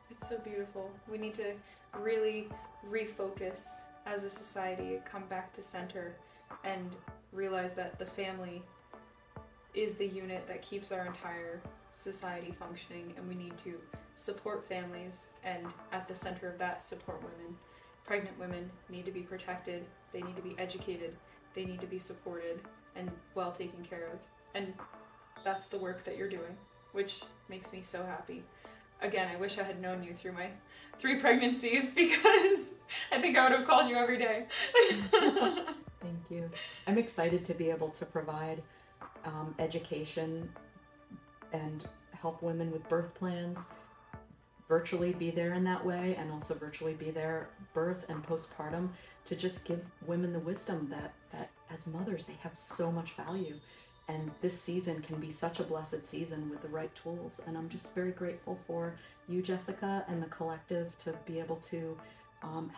It's so beautiful. We need to really refocus as a society, come back to center, and realize that the family is the unit that keeps our entire society functioning, and we need to support families, and at the center of that, support women. Pregnant women need to be protected, they need to be educated, they need to be supported and well taken care of. And that's the work that you're doing, which makes me so happy. Again, I wish I had known you through my 3 pregnancies, because I think I would have called you every day. Thank you. I'm excited to be able to provide education and help women with birth plans, virtually be there in that way, and also virtually be there birth and postpartum, to just give women the wisdom that as mothers they have so much value, and this season can be such a blessed season with the right tools. And I'm just very grateful for you, Jessica, and the collective to be able to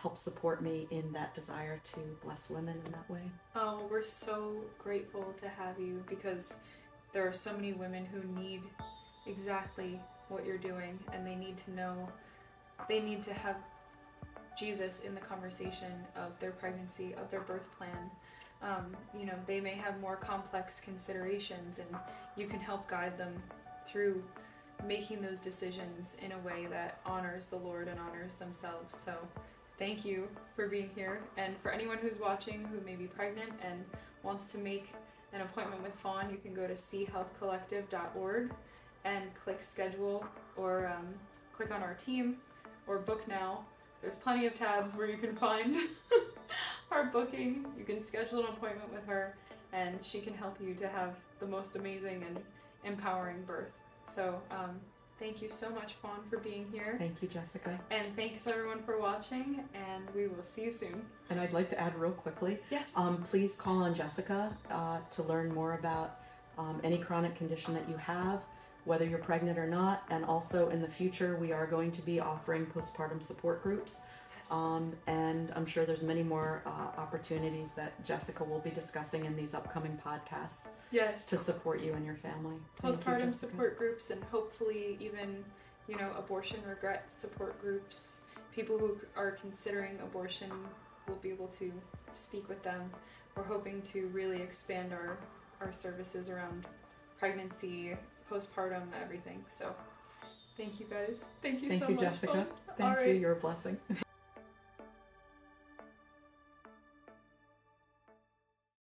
help support me in that desire to bless women in that way. Oh, we're so grateful to have you, because there are so many women who need exactly what you're doing, and they need to know, they need to have Jesus in the conversation of their pregnancy, of their birth plan. They may have more complex considerations, and you can help guide them through making those decisions in a way that honors the Lord and honors themselves. So thank you for being here. And for anyone who's watching who may be pregnant and wants to make an appointment with Faun, you can go to chealthcollective.org and click schedule, or click on our team, or book now. There's plenty of tabs where you can find our booking. You can schedule an appointment with her, and she can help you to have the most amazing and empowering birth. So thank you so much, Faun, for being here. Thank you, Jessica. And thanks everyone for watching, and we will see you soon. And I'd like to add real quickly, yes, please call on Jessica to learn more about any chronic condition that you have, whether you're pregnant or not. And also in the future, we are going to be offering postpartum support groups. yes. And I'm sure there's many more opportunities that Jessica will be discussing in these upcoming podcasts Yes. to support you and your family. Thank you, Postpartum Jessica. support groups, and hopefully even, abortion regret support groups. People who are considering abortion will be able to speak with them. We're hoping to really expand our services around pregnancy, postpartum, everything. So thank you guys. Thank you so much. Jessica. Faun. Thank All you. right. You're a blessing.